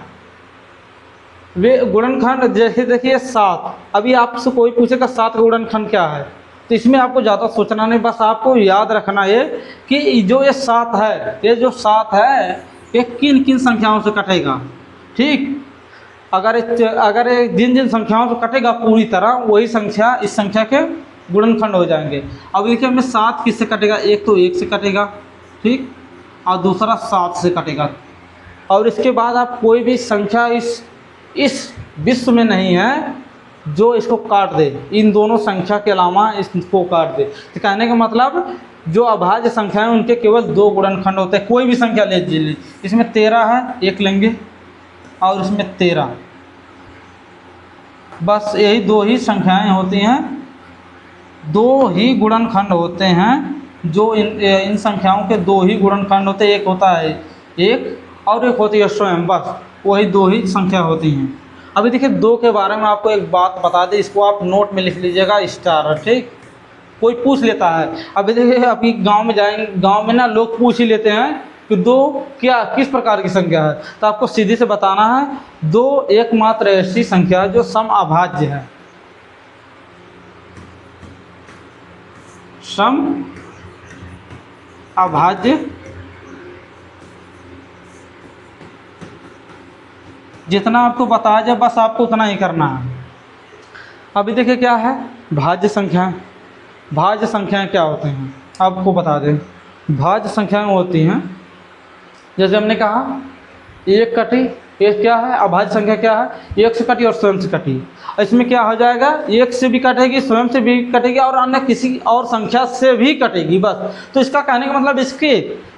वे गुणनखंड। जैसे देखिए 7, अभी आपसे कोई पूछेगा 7 का गुणनखंड क्या है, तो इसमें आपको ज़्यादा सोचना नहीं, बस आपको याद रखना ये कि जो ये 7 है, ये जो 7 है ये किन किन संख्याओं से कटेगा। ठीक, अगर जिन जिन संख्याओं से कटेगा पूरी तरह, वही संख्या इस संख्या के गुणनखंड हो जाएंगे। अब देखिए हमें 7 किससे कटेगा, एक तो 1 से कटेगा, ठीक, और दूसरा 7 से कटेगा। और इसके बाद आप कोई भी संख्या इस विश्व में नहीं है जो इसको काट दे, इन दोनों संख्या के अलावा इसको काट दे। तो कहने का मतलब जो अभाज्य संख्याएं उनके केवल 2 गुणनखंड होते हैं। कोई भी संख्या ले लीजिए, इसमें 13 है, एक लेंगे, और इसमें 13, बस यही 2 ही संख्याएं होती हैं, 2 ही गुणनखंड होते हैं। जो इन संख्याओं के 2 ही गुणनखंड होते हैं, एक होता है 1 और एक होती है स्वयं, बस वही 2 ही संख्या होती हैं। अभी देखिए 2 के बारे में आपको एक बात बता दें, इसको आप नोट में लिख लीजिएगा स्टार, ठीक। कोई पूछ लेता है, अभी देखिए अभी गांव में जाएंगे, गांव में ना लोग पूछ ही लेते हैं कि 2 क्या किस प्रकार की संख्या है, तो आपको सीधे से बताना है 2 एकमात्र ऐसी संख्या है जो सम अभाज्य है। सम अभाज्य, जितना आपको बताया जाए बस आपको उतना ही करना है। अभी देखिए क्या है भाज्य संख्याएं। भाज्य संख्याएं क्या होते हैं आपको बता दें। भाज्य संख्याएं होती हैं, जैसे हमने कहा 1 कटी, एक क्या है अभाज्य संख्या, क्या है 1 से कटी और स्वयं से कटी। इसमें क्या हो जाएगा, 1 से भी कटेगी, स्वयं से भी कटेगी, और अन्य किसी और संख्या से भी कटेगी, बस। तो इसका कहने का मतलब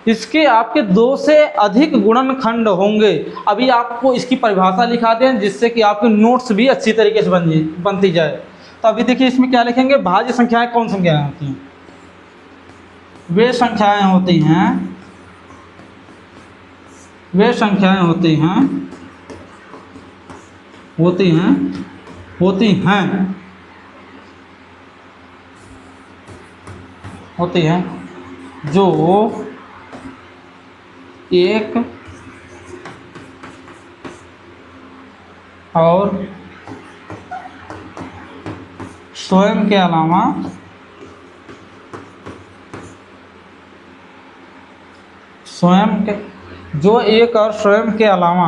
इसके आपके 2 से अधिक गुणनखंड होंगे। अभी आपको इसकी परिभाषा लिखा दें जिससे कि आपके नोट्स भी अच्छी तरीके से बनती जाए। तो अभी देखिए इसमें क्या लिखेंगे, भाज्य संख्याएं कौन संख्याएं होती हैं, वे संख्याएं होती हैं, वे संख्याएं होती हैं जो एक और स्वयं के अलावा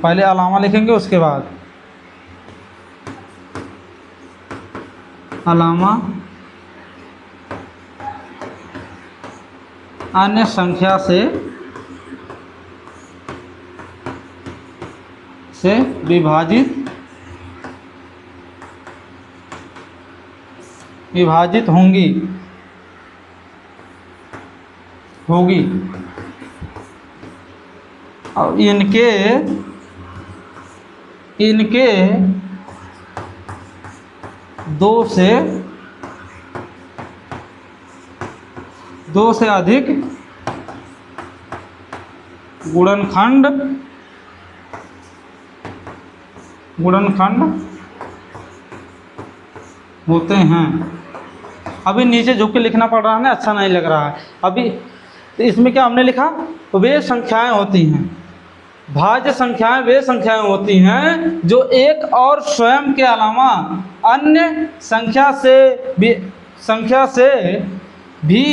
पहले अलावा लिखेंगे, उसके बाद अलावा अन्य संख्या से विभाजित होगी। और इनके 2 से अधिक गुणनखंड होते हैं। अभी नीचे झुक के लिखना पड़ रहा है ना, अच्छा नहीं लग रहा है। अभी तो इसमें क्या हमने लिखा, वे संख्याएं होती हैं, भाज्य संख्याएं वे संख्याएं होती हैं जो एक और स्वयं के अलावा अन्य संख्या से भी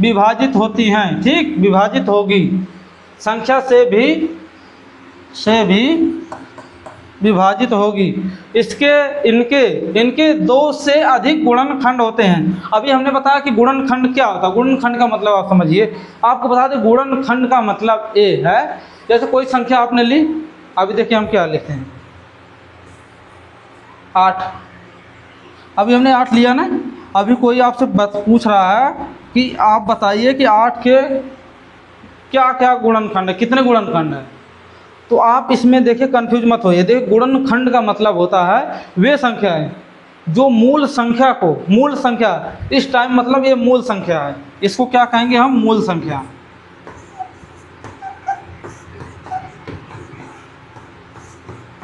विभाजित होती हैं। ठीक, विभाजित होगी, संख्या से भी विभाजित होगी। इसके इनके इनके दो से अधिक गुणनखंड होते हैं। अभी हमने बताया कि गुणनखंड क्या होता है। गुणनखंड का मतलब आप समझिए, आपको बता दें गुणनखंड का मतलब ये है, जैसे कोई संख्या आपने ली, अभी देखिए हम क्या लिखते हैं 8। अभी हमने 8 लिया ना, अभी कोई आपसे पूछ रहा है कि आप बताइए कि 8 के क्या क्या गुणनखंड है, कितने गुणनखंड है। तो आप इसमें देखिए कंफ्यूज मत होइए। देखिए गुणनखंड का मतलब होता है वे संख्याएं जो मूल संख्या को, मूल संख्या इस टाइम मतलब ये मूल संख्या है, इसको क्या कहेंगे हम, मूल संख्या।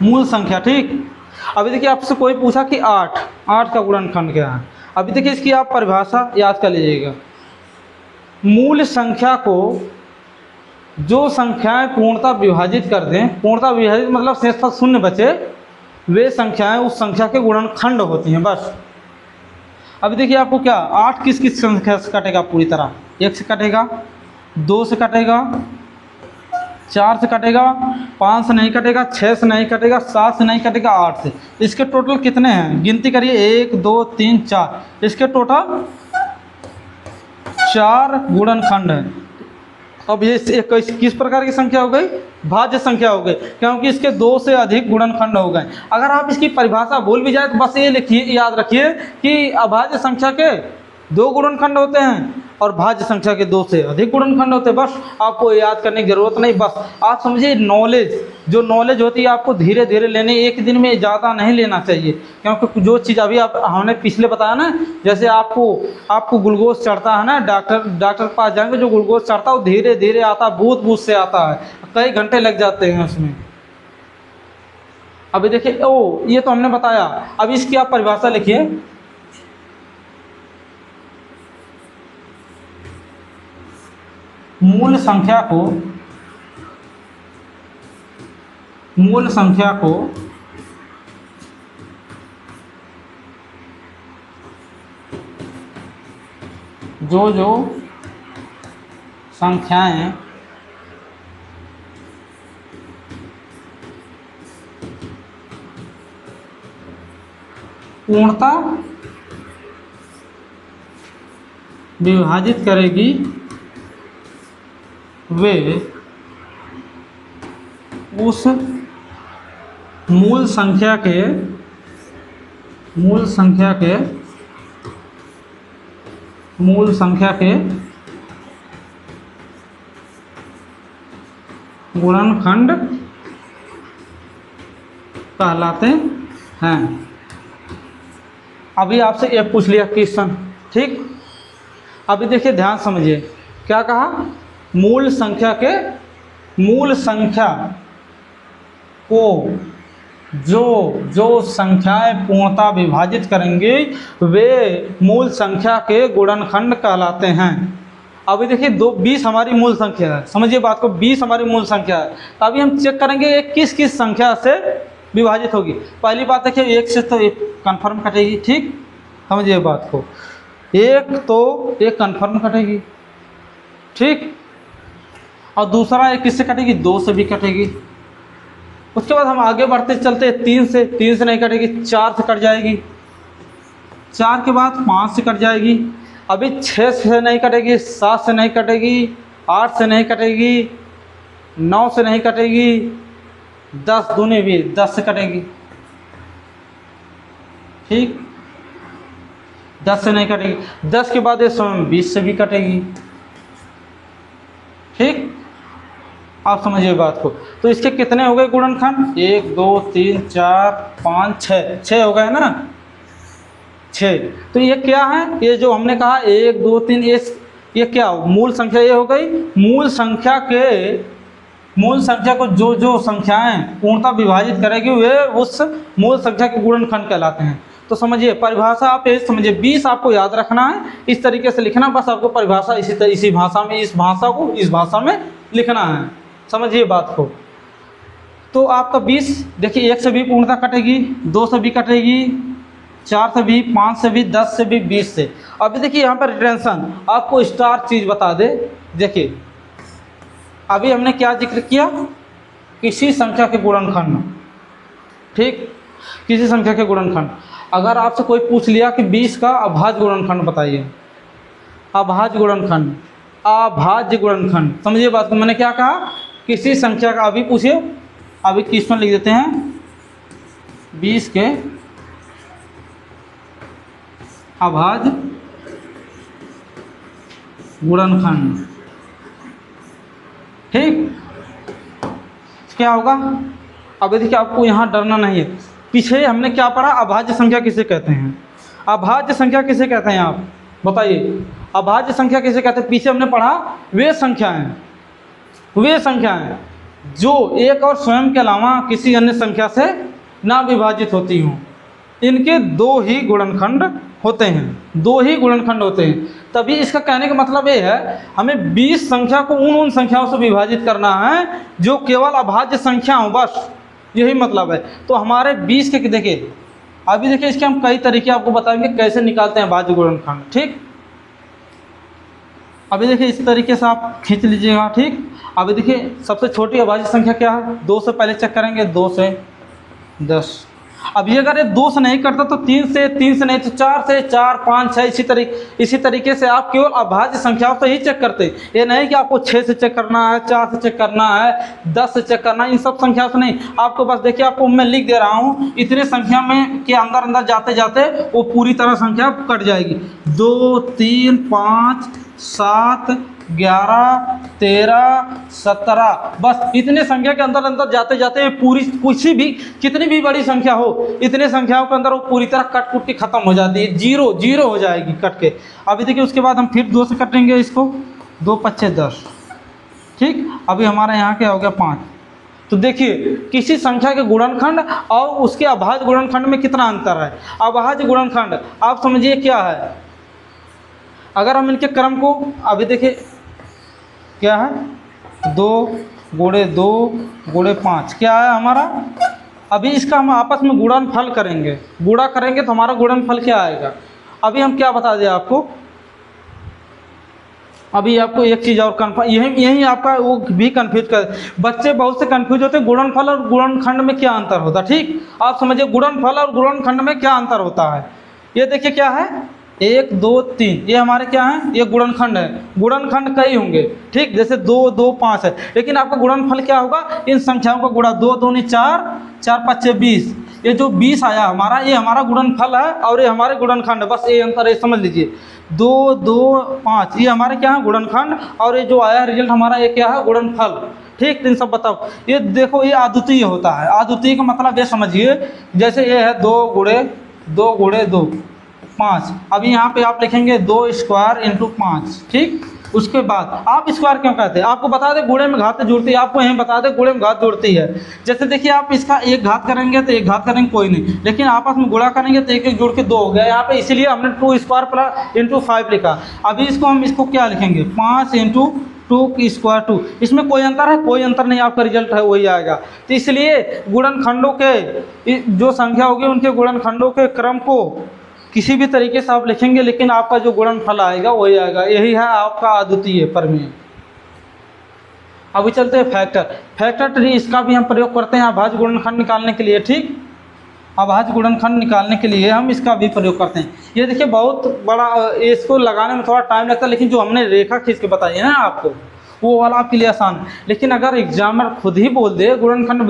मूल संख्या, ठीक। अभी देखिए आपसे कोई पूछा कि 8 का गुणनखंड क्या है। अभी देखिए इसकी आप परिभाषा याद कर लीजिएगा। मूल संख्या को जो संख्याएं पूर्णतः विभाजित कर दें, पूर्णतः विभाजित मतलब शेषतः शून्य बचे, वे संख्याएं उस संख्या के गुणनखंड होती हैं, बस। अभी देखिए आपको क्या 8 किस किस संख्या से कटेगा पूरी तरह, 1 से कटेगा, 2 से कटेगा, 4 से कटेगा, 5 से नहीं कटेगा, 6 से नहीं कटेगा, 7 से नहीं कटेगा, 8 से। इसके टोटल कितने हैं, गिनती करिए, 1 2 3 4, इसके टोटल 4 गुणनखंड हैं। अब ये किस प्रकार की संख्या हो गई, भाज्य संख्या हो गई, क्योंकि इसके 2 से अधिक गुणनखंड हो गए। अगर आप इसकी परिभाषा भूल भी जाए तो बस ये लिखिए, याद रखिए कि अभाज्य संख्या के 2 गुणनखंड होते हैं और भाज्य संख्या के 2 से अधिक गुणनखंड होते हैं। बस आपको याद करने की जरूरत नहीं, बस आप समझिए नॉलेज, जो नॉलेज होती है आपको धीरे धीरे लेने, एक दिन में ज़्यादा नहीं लेना चाहिए। क्योंकि जो चीज़ अभी आप हमने पिछले बताया ना, जैसे आपको ग्लूकोज चढ़ता है ना, डॉक्टर के पास जाएंगे, जो ग्लूकोज चढ़ता है वो धीरे धीरे आता है, बूथ बूथ से आता है, कई घंटे लग जाते हैं उसमें। अभी देखिए ये तो हमने बताया। अब इसकी आप परिभाषा लिखिए, मूल संख्या को जो संख्याएं पूर्णतः विभाजित करेगी, वे उस मूल संख्या के गुणनखंड कहलाते हैं। अभी आपसे एक पूछ लिया क्वेश्चन, ठीक। अभी देखिए ध्यान समझिए, क्या कहा, मूल संख्या को जो संख्याएं पूर्णतः विभाजित करेंगे वे मूल संख्या के गुणनखंड कहलाते हैं। अभी देखिए 20 हमारी मूल संख्या है, समझिए बात को, 20 हमारी मूल संख्या है। तो अभी हम चेक करेंगे ये किस किस संख्या से विभाजित होगी। पहली बात देखिए 1 से तो 1 कन्फर्म कटेगी, ठीक, समझिए बात को, 1 तो 1 कन्फर्म कटेगी, ठीक। और दूसरा एक किससे कटेगी, 2 से भी कटेगी। उसके बाद हम आगे बढ़ते चलते 3 से नहीं कटेगी, 4 से कट जाएगी, 4 के बाद 5 से कट जाएगी। अभी 6 से नहीं कटेगी, 7 से नहीं कटेगी, 8 से नहीं कटेगी, 9 से नहीं कटेगी, 10 दूनी भी 10 से कटेगी, ठीक, 10 से नहीं कटेगी। 10 के बाद ये 20 से भी कटेगी, ठीक। आप समझिए बात को। तो इसके कितने हो गए गुणनखंड, 1 2 3 4 5 6 हो गए ना, 6। तो ये क्या है, ये जो हमने कहा 1 2 3, ये क्या मूल संख्या ये हो गई। मूल संख्या को जो संख्याएं पूर्णतः विभाजित करेगी वे उस मूल संख्या के गुणनखंड कहलाते हैं। तो समझिए परिभाषा आप ये समझिए, 20 आपको याद रखना है, इस तरीके से लिखना, बस आपको परिभाषा इसी भाषा में, इस भाषा में लिखना है, समझिए बात को। तो आपका 20 देखिए 1 से भी पूर्णतः कटेगी, 2 से भी कटेगी, 4 से भी, 5 से भी, 10 से भी, 20 से। अभी देखिए यहाँ पर रिटेंशन आपको स्टार चीज़ बता दे। देखिए अभी हमने क्या जिक्र किया, किसी संख्या के गुणनखंड, ठीक, किसी संख्या के गुणनखंड। अगर आपसे कोई पूछ लिया कि 20 का अभाज्य गुणनखंड बताइए, अभाज्य गुणनखंड, अभाज्य गुणनखंड, समझिए बात को। मैंने क्या कहा, किसी संख्या का, अभी पूछिए, अभी किस में लिख देते हैं, 20 के अभाज्य गुणनखंड, ठीक, क्या होगा। अब देखिए आपको यहाँ डरना नहीं है, पीछे हमने क्या पढ़ा, अभाज्य संख्या किसे कहते हैं, अभाज्य संख्या किसे कहते हैं, आप बताइए, अभाज्य संख्या किसे कहते हैं। पीछे हमने पढ़ा वे संख्याएं जो एक और स्वयं के अलावा किसी अन्य संख्या से ना विभाजित होती हों, इनके दो ही गुणनखंड होते हैं, दो ही गुणनखंड होते हैं। तभी इसका कहने का मतलब ये है, हमें 20 संख्या को उन संख्याओं से विभाजित करना है जो केवल अभाज्य संख्या हो, बस यही मतलब है। तो हमारे 20 के, देखिए अभी देखिए इसके हम कई तरीके आपको बताएंगे कैसे निकालते हैं अभाज्य गुणनखंड, ठीक। अभी देखिए इस तरीके से आप खींच लीजिएगा, ठीक। अभी देखिए सबसे छोटी अभाज्य संख्या क्या है, 2 से पहले चेक करेंगे, 2 से 10। अब ये अगर ये 2 से नहीं करता तो 3 से नहीं तो 4 से, 4, 5, 6, इसी तरीके से आप केवल अभाज्य संख्याओं से ही चेक करते। ये नहीं कि आपको 6 से चेक करना है, 4 से चेक करना है, 10 से चेक करना है, इन सब संख्याओं से नहीं। आपको बस देखिए, आपको मैं लिख दे रहा हूँ, इतने संख्या में के अंदर जाते जाते वो पूरी तरह संख्या कट जाएगी। 2, 3, 5, 7, 11, 13, 17, बस इतने संख्या के अंदर जाते जाते पूरी, कुछ भी कितनी भी बड़ी संख्या हो, इतने संख्याओं के अंदर वो पूरी तरह कट कुट के खत्म हो जाती है, जीरो हो जाएगी कट के। अभी देखिए उसके बाद हम फिर 2 से कटेंगे इसको, 2 पच्चे 10, ठीक। अभी हमारा यहाँ क्या हो गया, 5। तो देखिए किसी संख्या के गुणनखंड और उसके अभाज्य गुणनखंड में कितना अंतर है। अभाज्य गुणनखंड आप समझिए क्या है, अगर हम इनके क्रम को, अभी देखिए क्या है, 2 गुणे 2 गुणे 5 क्या है हमारा। अभी इसका हम आपस में गुणनफल करेंगे, गुणा करेंगे तो हमारा गुणनफल क्या आएगा। अभी हम क्या बता दें आपको, अभी आपको एक चीज़ और कन्फर्म, यही आपका वो भी कन्फ्यूज कर, बच्चे बहुत से कन्फ्यूज होते हैं गुणनफल और गुणनखंड में क्या अंतर होता है, ठीक। आप समझिए गुणनफल और गुणनखंड में क्या अंतर होता है। ये देखिए क्या है, 1, 2, 3, ये हमारे क्या हैं, ये गुणनखंड है। गुणनखंड कई होंगे, ठीक, जैसे 2, 2, 5 है, लेकिन आपका गुणनफल क्या होगा, इन संख्याओं का गुणा, 2 दूनी 4, 4 पच्चे 20, ये जो 20 आया हमारा, ये हमारा गुणनफल है और ये हमारे गुणनखंड है, बस ये अंतर है, समझ लीजिए। 2, 2, 5 ये हमारे क्या है, गुणनखंड, और ये जो आया रिजल्ट हमारा ये क्या है, गुणनफल, ठीक। इन सब बताओ, ये देखो ये अद्वितीय होता है। अद्वितीय का मतलब ये समझिए, जैसे ये है 2 गुणे 2 5, अभी यहाँ पे आप लिखेंगे 2 स्क्वायर इंटू 5, ठीक। उसके बाद आप स्क्वायर क्यों कहते हैं, आपको बता दें गुणे में घात जुड़ती है, आपको यहीं बता दें गुणे में घात जुड़ती है। जैसे देखिए आप इसका एक घात करेंगे तो एक घात करेंगे कोई नहीं, लेकिन आपस में गुणा करेंगे तो एक जुड़ के 2 हो गया यहाँ पे, इसीलिए हमने 2 स्क्वायर प्लस इंटू 5 लिखा। अभी हम इसको क्या लिखेंगे, 5 इंटू 2 की स्क्वायर 2, इसमें कोई अंतर है, कोई अंतर नहीं, आपका रिजल्ट है वही आएगा। तो इसलिए गुणनखंडों के जो संख्या होगी उनके गुणनखंडों के क्रम को किसी भी तरीके से आप लिखेंगे, लेकिन आपका जो गुणनफल आएगा वही आएगा, यही है आपका अद्वितीय प्रमेय। अभी चलते हैं फैक्टर ट्री, इसका भी हम प्रयोग करते हैं अभाज्य गुणनखंड निकालने के लिए, ठीक। अभाज्य गुणनखंड निकालने के लिए हम इसका भी प्रयोग करते हैं। ये देखिए बहुत बड़ा, इसको लगाने में थोड़ा टाइम लगता है, लेकिन जो हमने रेखा खींच के बताई है ना आपको, वो वाला आपके लिए आसान है। लेकिन अगर एग्जामिनर खुद ही बोल दे गुणनखंड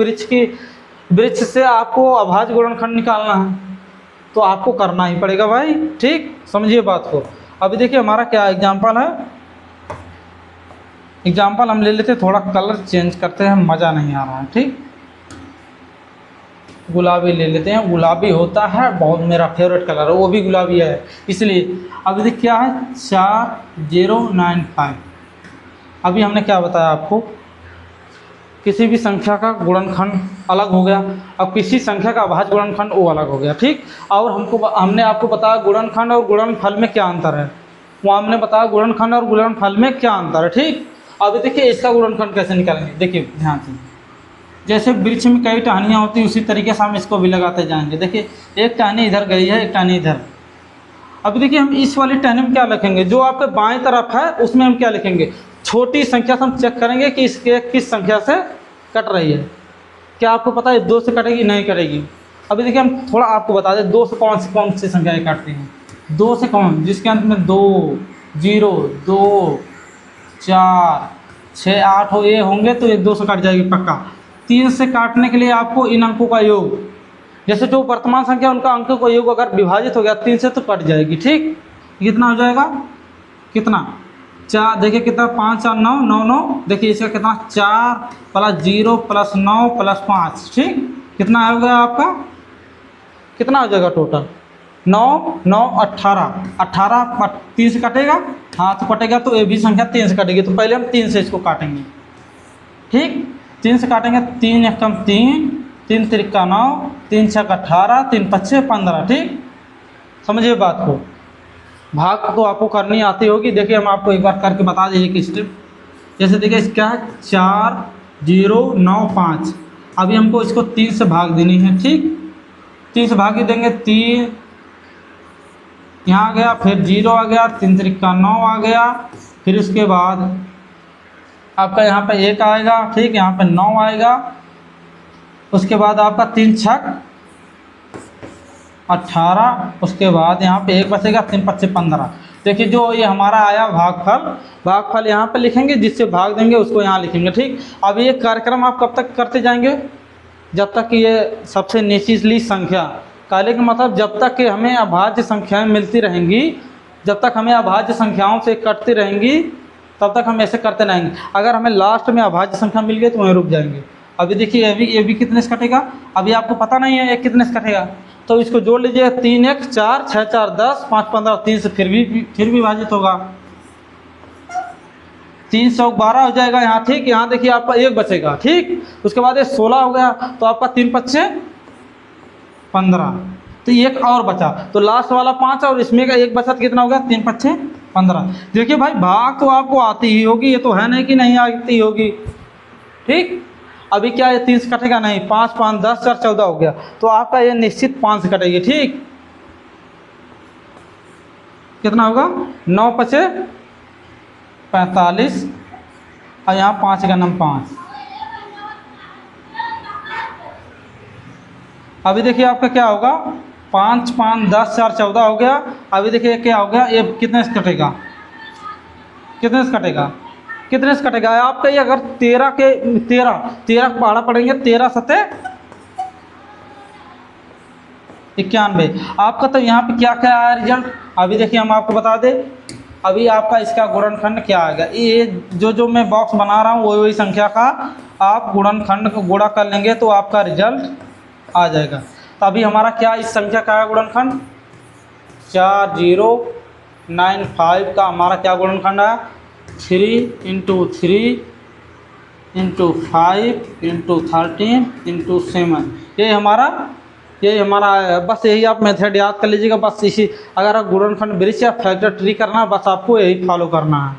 वृक्ष से आपको अभाज्य गुणनखंड निकालना है, तो आपको करना ही पड़ेगा भाई, ठीक। समझिए बात को। अभी देखिए हमारा क्या एग्जाम्पल है, एग्जाम्पल हम ले लेते हैं, थोड़ा कलर चेंज करते हैं, मज़ा नहीं आ रहा है, ठीक। गुलाबी ले लेते हैं, गुलाबी होता है बहुत, मेरा फेवरेट कलर है, वो भी गुलाबी है इसलिए। अभी देखिए क्या है, 4095। अभी हमने क्या बताया आपको, किसी भी संख्या का गुणनखंड अलग हो गया, अब किसी संख्या का अभाज्य गुणनखंड वो अलग हो गया, ठीक। और हमने आपको बताया गुणनखंड और गुणनफल में क्या अंतर है, वो हमने बताया गुणनखंड और गुणनफल में क्या अंतर है, ठीक। अभी देखिए इसका गुणनखंड कैसे निकालेंगे, देखिए ध्यान से, जैसे वृक्ष में कई टहनियाँ होती है उसी तरीके से हम इसको भी लगाते जाएंगे। देखिए एक टहनी इधर गई है, एक टहनी इधर। अभी देखिए हम इस वाली टहनी में क्या लिखेंगे, जो आपके बाएं तरफ है उसमें हम क्या लिखेंगे, छोटी संख्या से हम चेक करेंगे कि इसके किस संख्या से कट रही है। क्या आपको पता है 2 से कटेगी, नहीं कटेगी, अभी देखिए हम थोड़ा आपको बता दें, 2 से कौन सी संख्याएं काटती हैं। 2 से कौन, जिसके अंत में 2, 0, 2, 4, 6, 8 हो ये होंगे तो ये 2 से काट जाएगी पक्का। 3 से काटने के लिए आपको इन अंकों का योग, जैसे जो वर्तमान संख्या उनका अंकों का योग अगर विभाजित हो गया 3 से तो कट जाएगी। ठीक, कितना हो जाएगा, कितना 4, देखिए कितना 5 4 9 9 9, देखिए इसका कितना 4 + 0 + 9 + 5। ठीक, कितना हो गया आपका, कितना हो जाएगा टोटल 9 9 18 18 3 से कटेगा, हाँ तो कटेगा तो ये भी संख्या 3 से कटेगी। तो पहले हम 3 से इसको काटेंगे। ठीक, 3 से काटेंगे, 3 × 3 3 × 3 = 9 3 × 6 = 18 3 × 5 = 15। ठीक, समझिए बात को, भाग तो आपको करनी आती होगी। देखिए हम आपको एक बार करके बता दें एक स्टेप। जैसे देखिए इसका है 4 0 9 5, अभी हमको इसको 3 से भाग देनी है। ठीक, 3 से भाग ही देंगे, 3 यहाँ आ गया, फिर 0 आ गया, 3 × 3 = 9 आ गया, फिर उसके बाद आपका यहाँ पे 1 आएगा। ठीक, यहाँ पे 9 आएगा, उसके बाद आपका 3 × 6 = 18, उसके बाद यहाँ पे 1 बचेगा, 3 × 5 = 15। देखिए जो ये हमारा आया भागफल यहाँ पे लिखेंगे, जिससे भाग देंगे उसको यहाँ लिखेंगे। ठीक, अब ये कार्यक्रम आप कब तक करते जाएंगे, जब तक कि ये सबसे निचली संख्या, कहने का मतलब जब तक कि हमें अभाज्य संख्याएं मिलती रहेंगी, जब तक हमें अभाज्य संख्याओं से कटती रहेंगी तब तक हम ऐसे करते रहेंगे। अगर हमें लास्ट में अभाज्य संख्या मिल गई तो वहीं रुक जाएंगे। अभी देखिए ये भी कितने से कटेगा, अभी आपको पता नहीं है ये कितने से कटेगा, तो इसको जोड़ लीजिए, 3 1 4 6 4 10 5 15, 3 से फिर भी विभाजित होगा, 3 से 12 हो जाएगा यहाँ। ठीक, यहाँ देखिए आपका 1 बचेगा। ठीक, उसके बाद ये 16 हो गया, तो आपका 3 × 5 = 15, तो 1 और बचा, तो लास्ट वाला 5 और इसमें का 1 बचा, तो कितना हो गया 3 × 5 = 15। देखिए भाई भाग तो आपको आती ही होगी, ये तो है नहीं कि नहीं आती होगी। ठीक, अभी क्या ये 3 से कटेगा नहीं, 5 5 10 4 14 हो गया, तो आपका ये निश्चित 5 से कटेगी। ठीक, कितना होगा 9 × 5 = 45, और यहाँ 5 का नंबर 5। अभी देखिए आपका क्या होगा, 5 5 10 4 14 हो गया। अभी देखिए क्या हो गया, ये कितने से कटेगा, कितने से कटेगा, कितने से कटेगा आपका ये, अगर 13 के 13 पढ़ा पड़ेंगे, 13 7 91 आपका। तो यहाँ पे क्या क्या आया रिजल्ट, अभी देखिए हम आपको बता दें, अभी आपका इसका गुणनखंड क्या आएगा, ये जो मैं बॉक्स बना रहा हूँ वही संख्या का आप गुणनखंड को गुणा कर लेंगे तो आपका रिजल्ट आ जाएगा। तो अभी हमारा क्या इस संख्या का है गुणनखंड, 4095 का हमारा क्या गुणनखंड है, 3 × 3 × 5 × 13 × 7, ये हमारा बस यही आप मेथड याद कर लीजिएगा। बस इसी, अगर आप गुणनखंड वृक्ष या फैक्टर ट्री करना है, बस आपको यही फॉलो करना है।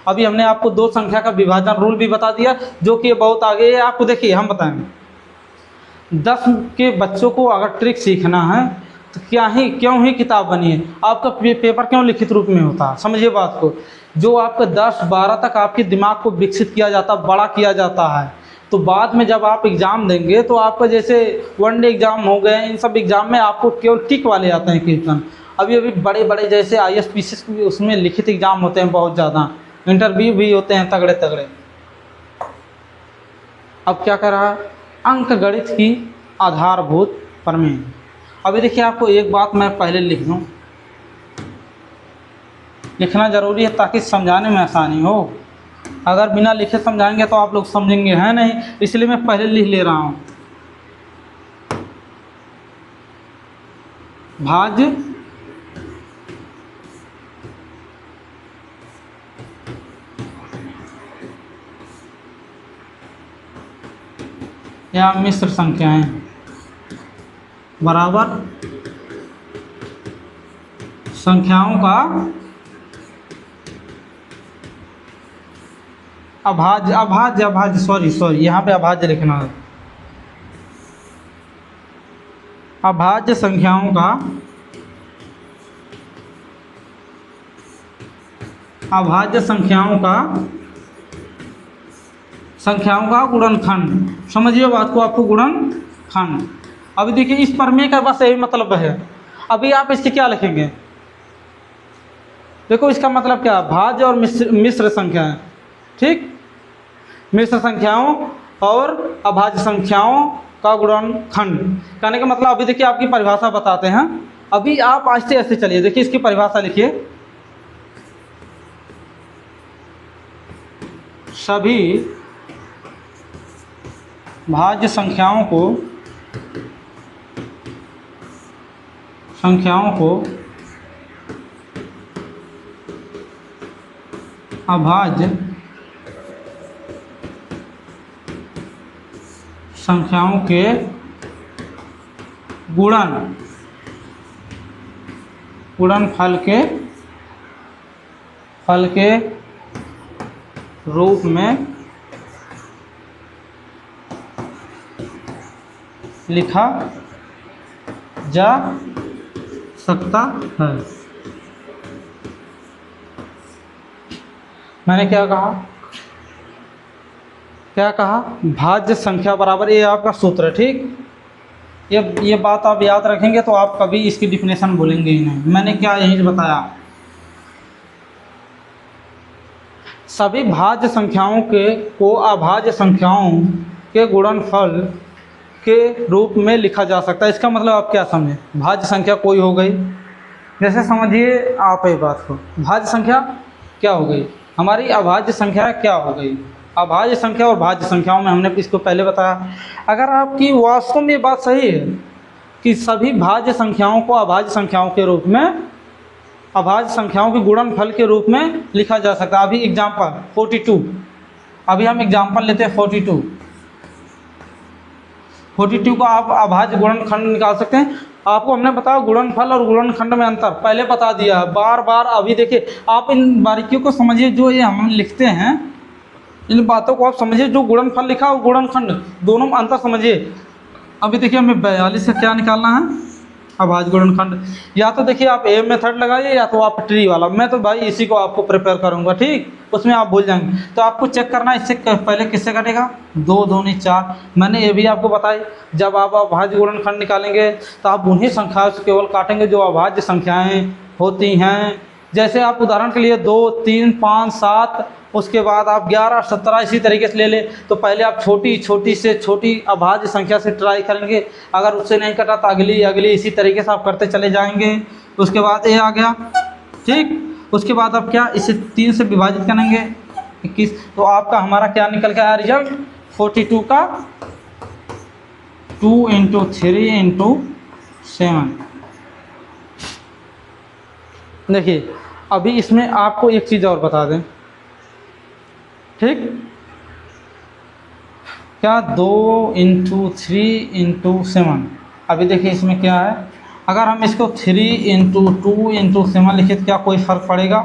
अभी हमने आपको 2 संख्या का विभाजन रूल भी बता दिया, जो कि बहुत आगे है। आपको देखिए हम बताएंगे, 10 के बच्चों को अगर ट्रिक सीखना है तो क्यों ही किताब बनी है, आपका पेपर क्यों लिखित रूप में होता है। समझिए बात को, जो आपका 10 12 तक आपके दिमाग को विकसित किया जाता, बड़ा किया जाता है, तो बाद में जब आप एग्ज़ाम देंगे तो आपका जैसे वनडे एग्ज़ाम हो गए, इन सब एग्ज़ाम में आपको केवल टिक वाले आते हैं क्वेश्चन। अभी बड़े बड़े जैसे IAS PCS उसमें लिखित एग्ज़ाम होते हैं, बहुत ज़्यादा इंटरव्यू भी होते हैं तगड़े तगड़े। अब क्या कर रहा है, अंक गणित की आधारभूत प्रमेय। अभी देखिए आपको एक बात मैं पहले लिख दूँ, लिखना ज़रूरी है ताकि समझाने में आसानी हो। अगर बिना लिखे समझाएंगे तो आप लोग समझेंगे है नहीं, इसलिए मैं पहले लिख ले रहा हूँ। भाज्य या मिश्र संख्याएं बराबर संख्याओं का अभाज्य सॉरी यहाँ पे अभाज्य लिखना है, अभाज्य संख्याओं का गुणनखंड। समझिए बात को, आपको गुणनखंड अभी देखिए इस प्रमेय का बस यही मतलब है। अभी आप इसके क्या लिखेंगे, देखो इसका मतलब क्या है, भाज्य और मिश्र संख्याएं, ठीक, मिश्र संख्याओं और अभाज्य संख्याओं का गुणनखंड। कहने का मतलब अभी देखिए आपकी परिभाषा बताते हैं। अभी आप आस्ते आस्ते चलिए, देखिए इसकी परिभाषा लिखिए। सभी भाज्य संख्याओं को अभाज्य संख्याओं के गुणनफल के रूप में लिखा जा सकता है। मैंने क्या कहा, भाज्य संख्या बराबर, ये आपका सूत्र है, ठीक। ये बात आप याद रखेंगे तो आप कभी इसकी डिफिनेशन भूलेंगे ही नहीं। मैंने क्या यही बताया, सभी भाज्य संख्याओं को अभाज्य संख्याओं के गुणनफल के रूप में लिखा जा सकता है। इसका मतलब आप क्या समझे, भाज्य संख्या कोई हो गई, जैसे समझिए आप एक बात को, भाज्य संख्या क्या हो गई हमारी, अभाज्य संख्या क्या हो गई। अभाज्य संख्या और भाज्य संख्याओं में हमने इसको पहले बताया। अगर आपकी वास्तव में ये बात सही है कि सभी भाज्य संख्याओं को अभाज्य संख्याओं के रूप में, अभाज्य संख्याओं के गुणनफल के रूप में लिखा जा सकता है। अभी एग्जाम्पल 42, अभी हम एग्जाम्पल लेते हैं 42 को आप अभाज्य गुणनखंड निकाल सकते हैं। आपको हमने बताया गुणनफल और गुणनखंड में अंतर पहले बता दिया है, बार बार। अभी देखिए आप इन बारीकियों को समझिए, जो ये हम लिखते हैं इन बातों को आप समझिए, जो गुणनफल लिखा और गुणनखंड दोनों में अंतर समझिए। अभी देखिए हमें 42 से क्या निकालना है, अभाज्य गुणनखंड। या तो देखिए आप ए मेथड लगाइए या तो आप ट्री वाला, मैं तो भाई इसी को आपको प्रिपेयर करूंगा, ठीक, उसमें आप भूल जाएंगे। तो आपको चेक करना है, इससे पहले किससे कटेगा, 2 दूनी 4। मैंने ये भी आपको बताई, जब आप अभाज्य गुणनखंड निकालेंगे तो आप उन्हीं संख्याओं से केवल काटेंगे जो अभाज्य संख्याएँ होती हैं। जैसे आप उदाहरण के लिए 2, 3, 5, 7, उसके बाद आप 11, 17 इसी तरीके से ले लें। तो पहले आप छोटी से छोटी अभाज्य संख्या से ट्राई करेंगे, अगर उससे नहीं कटा तो अगली इसी तरीके से आप करते चले जाएंगे। उसके बाद ए आ गया, ठीक। उसके बाद आप क्या, इसे 3 से विभाजित करेंगे 21, तो आपका हमारा क्या निकल के आया रिजल्ट, 42 का 2 × 3 × 7। देखिए अभी इसमें आपको एक चीज़ और बता दें, ठीक, क्या 2 × 3 × 7। अभी देखिए इसमें क्या है, अगर हम इसको 3 × 2 × 7 लिखे तो क्या कोई फ़र्क पड़ेगा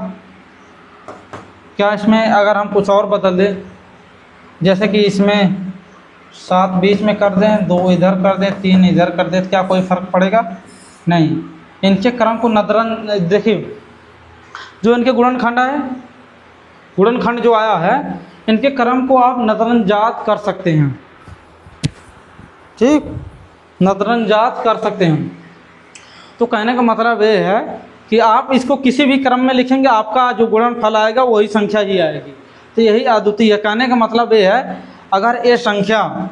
क्या इसमें? अगर हम कुछ और बदल दें, जैसे कि इसमें 7 बीच में कर दें, 2 इधर कर दें, 3 इधर कर दें, तो क्या कोई फ़र्क पड़ेगा? नहीं। इनके क्रम को नजरअंदाज, देखिए जो इनके गुणनखंड है, गुणनखंड जो आया है, इनके क्रम को आप नजरअंदाज कर सकते हैं, ठीक, नजरअंदाज कर सकते हैं। तो कहने का मतलब ये है कि आप इसको किसी भी क्रम में लिखेंगे, आपका जो गुणनफल आएगा वही संख्या ही आएगी। तो यही अद्वितीय है। कहने का मतलब ये है, अगर ये संख्या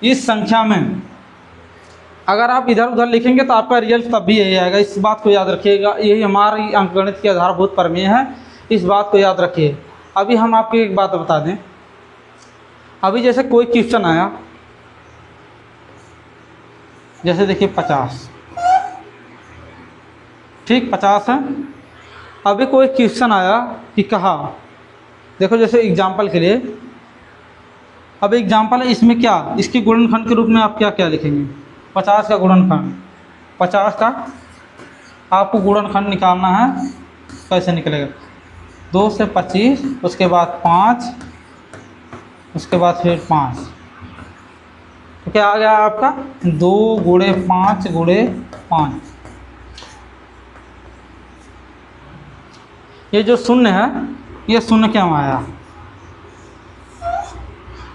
इस संख्या में अगर आप इधर उधर लिखेंगे तो आपका रिजल्ट तब भी यही आएगा। इस बात को याद रखिएगा, यही हमारी अंकगणित की आधारभूत प्रमेय है, इस बात को याद रखिए। अभी हम आपको एक बात बता दें, अभी जैसे कोई क्वेश्चन आया, जैसे देखिए 50, ठीक, 50 है। अभी कोई क्वेश्चन आया कि कहा, देखो जैसे एग्जाम्पल के लिए, अब एग्जाम्पल है, इसमें क्या, इसके गुणनखंड के रूप में आप क्या क्या लिखेंगे? 50 का गुणनखंड, 50 का आपको गुणनखंड निकालना है। कैसे निकलेगा? 2 से 25, उसके बाद 5, उसके बाद फिर 5, तो क्या आ गया आपका 2 × 5 × 5। ये जो शून्य है, ये शून्य क्यों आया?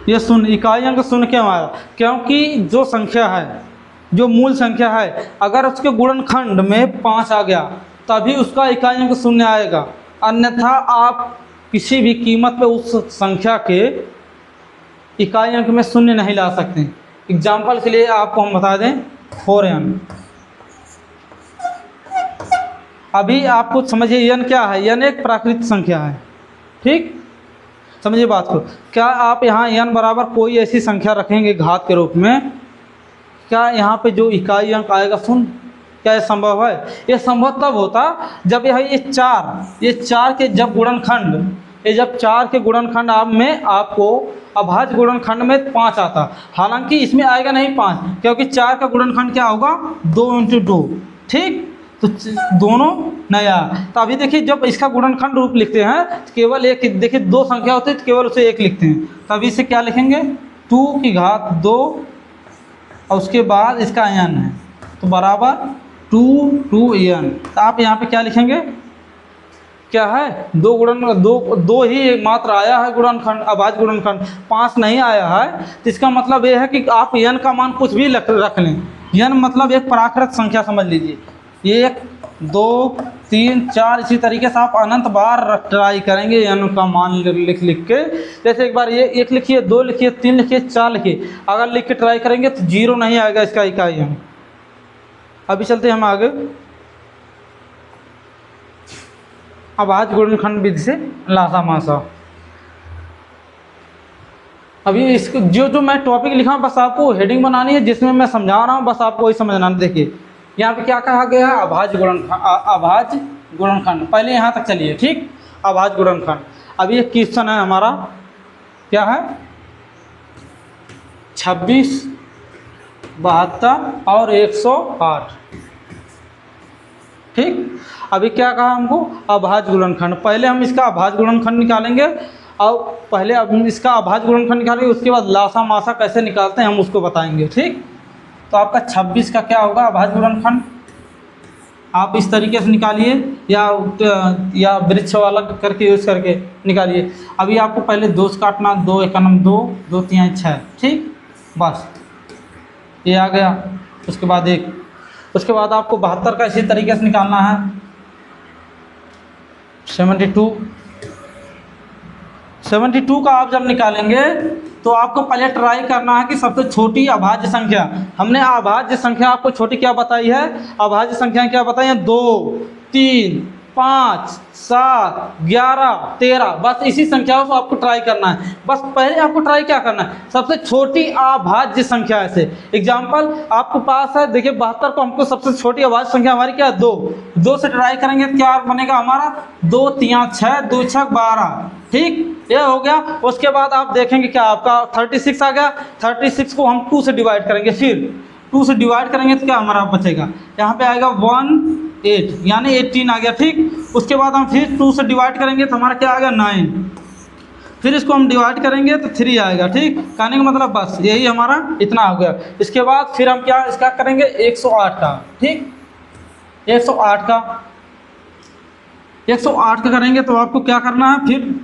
ये शून्य, इकाई अंक शून्य क्यों आया? क्योंकि जो संख्या है जो मूल संख्या है, अगर उसके गुणनखंड में 5 आ गया तभी उसका इकाई अंक शून्य आएगा, अन्यथा आप किसी भी कीमत पे उस संख्या के इकाई अंक में शून्य नहीं ला सकते। एग्जाम्पल के लिए आपको हम बता दें 4n। अभी आपको समझिए n क्या है, n एक प्राकृतिक संख्या है, ठीक, समझिए बात को। क्या आप यहाँ n बराबर कोई ऐसी संख्या रखेंगे घात के रूप में, क्या यहाँ पे जो इकाई अंक आएगा शून्य? क्या ये संभव है? ये संभव तब होता जब ये चार के जब गुणनखंड, ये जब 4 के गुणनखंड में आपको अभाज्य गुणनखंड में 5 आता, हालांकि इसमें आएगा नहीं 5, क्योंकि 4 का गुणनखंड क्या होगा 2 × 2, ठीक, तो दोनों नया। तो अभी देखिए जब इसका गुणनखंड रूप लिखते हैं तो केवल एक, देखिए 2 संख्या होती है तो केवल उसे 1 लिखते हैं, तो अभी इसे क्या लिखेंगे 2 की घात 2 और उसके बाद इसका n है तो बराबर 2n। तो आप यहाँ पे क्या लिखेंगे, क्या है दो ही मात्र आया है गुणनखंड, अभाज्य गुणनखंड 5 नहीं आया है, तो इसका मतलब ये है कि आप n का मान कुछ भी रख लें। n मतलब एक प्राकृत संख्या समझ लीजिए, 1 2 3 4 इसी तरीके से आप अनंत बार ट्राई करेंगे n का मान लिख के। जैसे एक बार ये 1 लिखिए, 2 लिखिए, 3 लिखिए, 4 लिखिए, अगर लिख के ट्राई करेंगे तो 0 नहीं आएगा इसका इकाई अंक। अभी चलते हैं हम आगे अभाज्य गुणनखंड विधि से लासा मासा। अभी इसको जो मैं टॉपिक लिखा हूँ बस आपको हेडिंग बनानी है, जिसमें मैं समझा रहा हूँ बस आपको वही समझना है। देखिए यहाँ पे क्या कहा गया है, अभाज्य गुणनखंड। पहले यहाँ तक चलिए, ठीक, अभाज्य गुणनखंड। अभी ये क्वेश्चन है हमारा, क्या है 26, 72 और 108, ठीक। अभी क्या कहा हमको, अभाज्य गुणनखंड। पहले हम इसका अभाज्य गुणनखंड निकालेंगे और पहले अब हम इसका अभाज्य गुणनखंड निकालेंगे, उसके बाद लासा मासा कैसे निकालते हैं हम उसको बताएंगे, ठीक। तो आपका 26 का क्या होगा अभाज्य गुणनखंड, आप इस तरीके से निकालिए या वृक्ष वाला करके यूज़ करके निकालिए। अभी आपको पहले 2 से काटना, 2 × 1 = 2, 2 × 3 = 6, ठीक, बस ये आ गया। उसके बाद 1, उसके बाद आपको 72 का इसी तरीके से निकालना है, 72 का आप जब निकालेंगे तो आपको पहले ट्राई करना है कि सबसे छोटी अभाज्य संख्या, हमने अभाज्य संख्या आपको छोटी क्या बताई है, अभाज्य संख्या क्या बताई है 2 3 5 7 11 13, बस इसी संख्याओं को आपको ट्राई करना है। बस पहले आपको ट्राई क्या करना है, सबसे छोटी अभाज्य संख्या है। एग्जाम्पल आपके पास है, देखिए 72 को हमको सबसे छोटी अभाज्य संख्या हमारी क्या है 2 से ट्राई करेंगे तो क्या बनेगा हमारा 2 3 6 2 6 12, ठीक, ये हो गया। उसके बाद आप देखेंगे क्या आपका 36 आ गया, 36 को हम 2 से डिवाइड करेंगे, फिर 2 से डिवाइड करेंगे तो क्या हमारा बचेगा, यहाँ पे आएगा 18 यानी 18 आ गया, ठीक। उसके बाद हम फिर 2 से डिवाइड करेंगे तो हमारा क्या आएगा 9, फिर इसको हम डिवाइड करेंगे तो 3 आएगा, ठीक। कहने का मतलब बस यही हमारा इतना हो गया। इसके बाद फिर हम क्या इसका करेंगे 108 का, ठीक, 108 का करेंगे तो आपको क्या करना है, फिर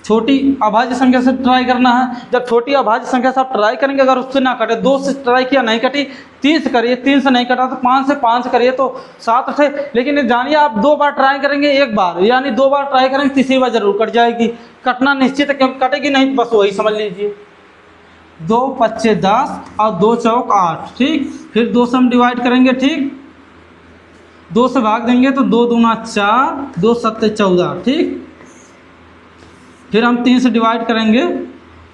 छोटी अभाज्य संख्या से ट्राई करना है। जब छोटी अभाज्य संख्या से आप ट्राई करेंगे, अगर उससे ना कटे, 2 से ट्राई किया नहीं कटी, 3 से करिए, 3 से नहीं कटा तो 5 से करिए तो 7 से। लेकिन जानिए आप 2 बार ट्राई करेंगे, 1 बार यानी 2 बार ट्राई करेंगे, तीसरी बार जरूर कट जाएगी, कटना निश्चित है, क्योंकि कटेगी नहीं बस वही समझ लीजिए। 2 × 5 = 10 और 2 × 4 = 8, ठीक। फिर 2 से हम डिवाइड करेंगे, ठीक, 2 से भाग देंगे तो 2 दूना 4, 2 7 14, ठीक। फिर हम 3 से डिवाइड करेंगे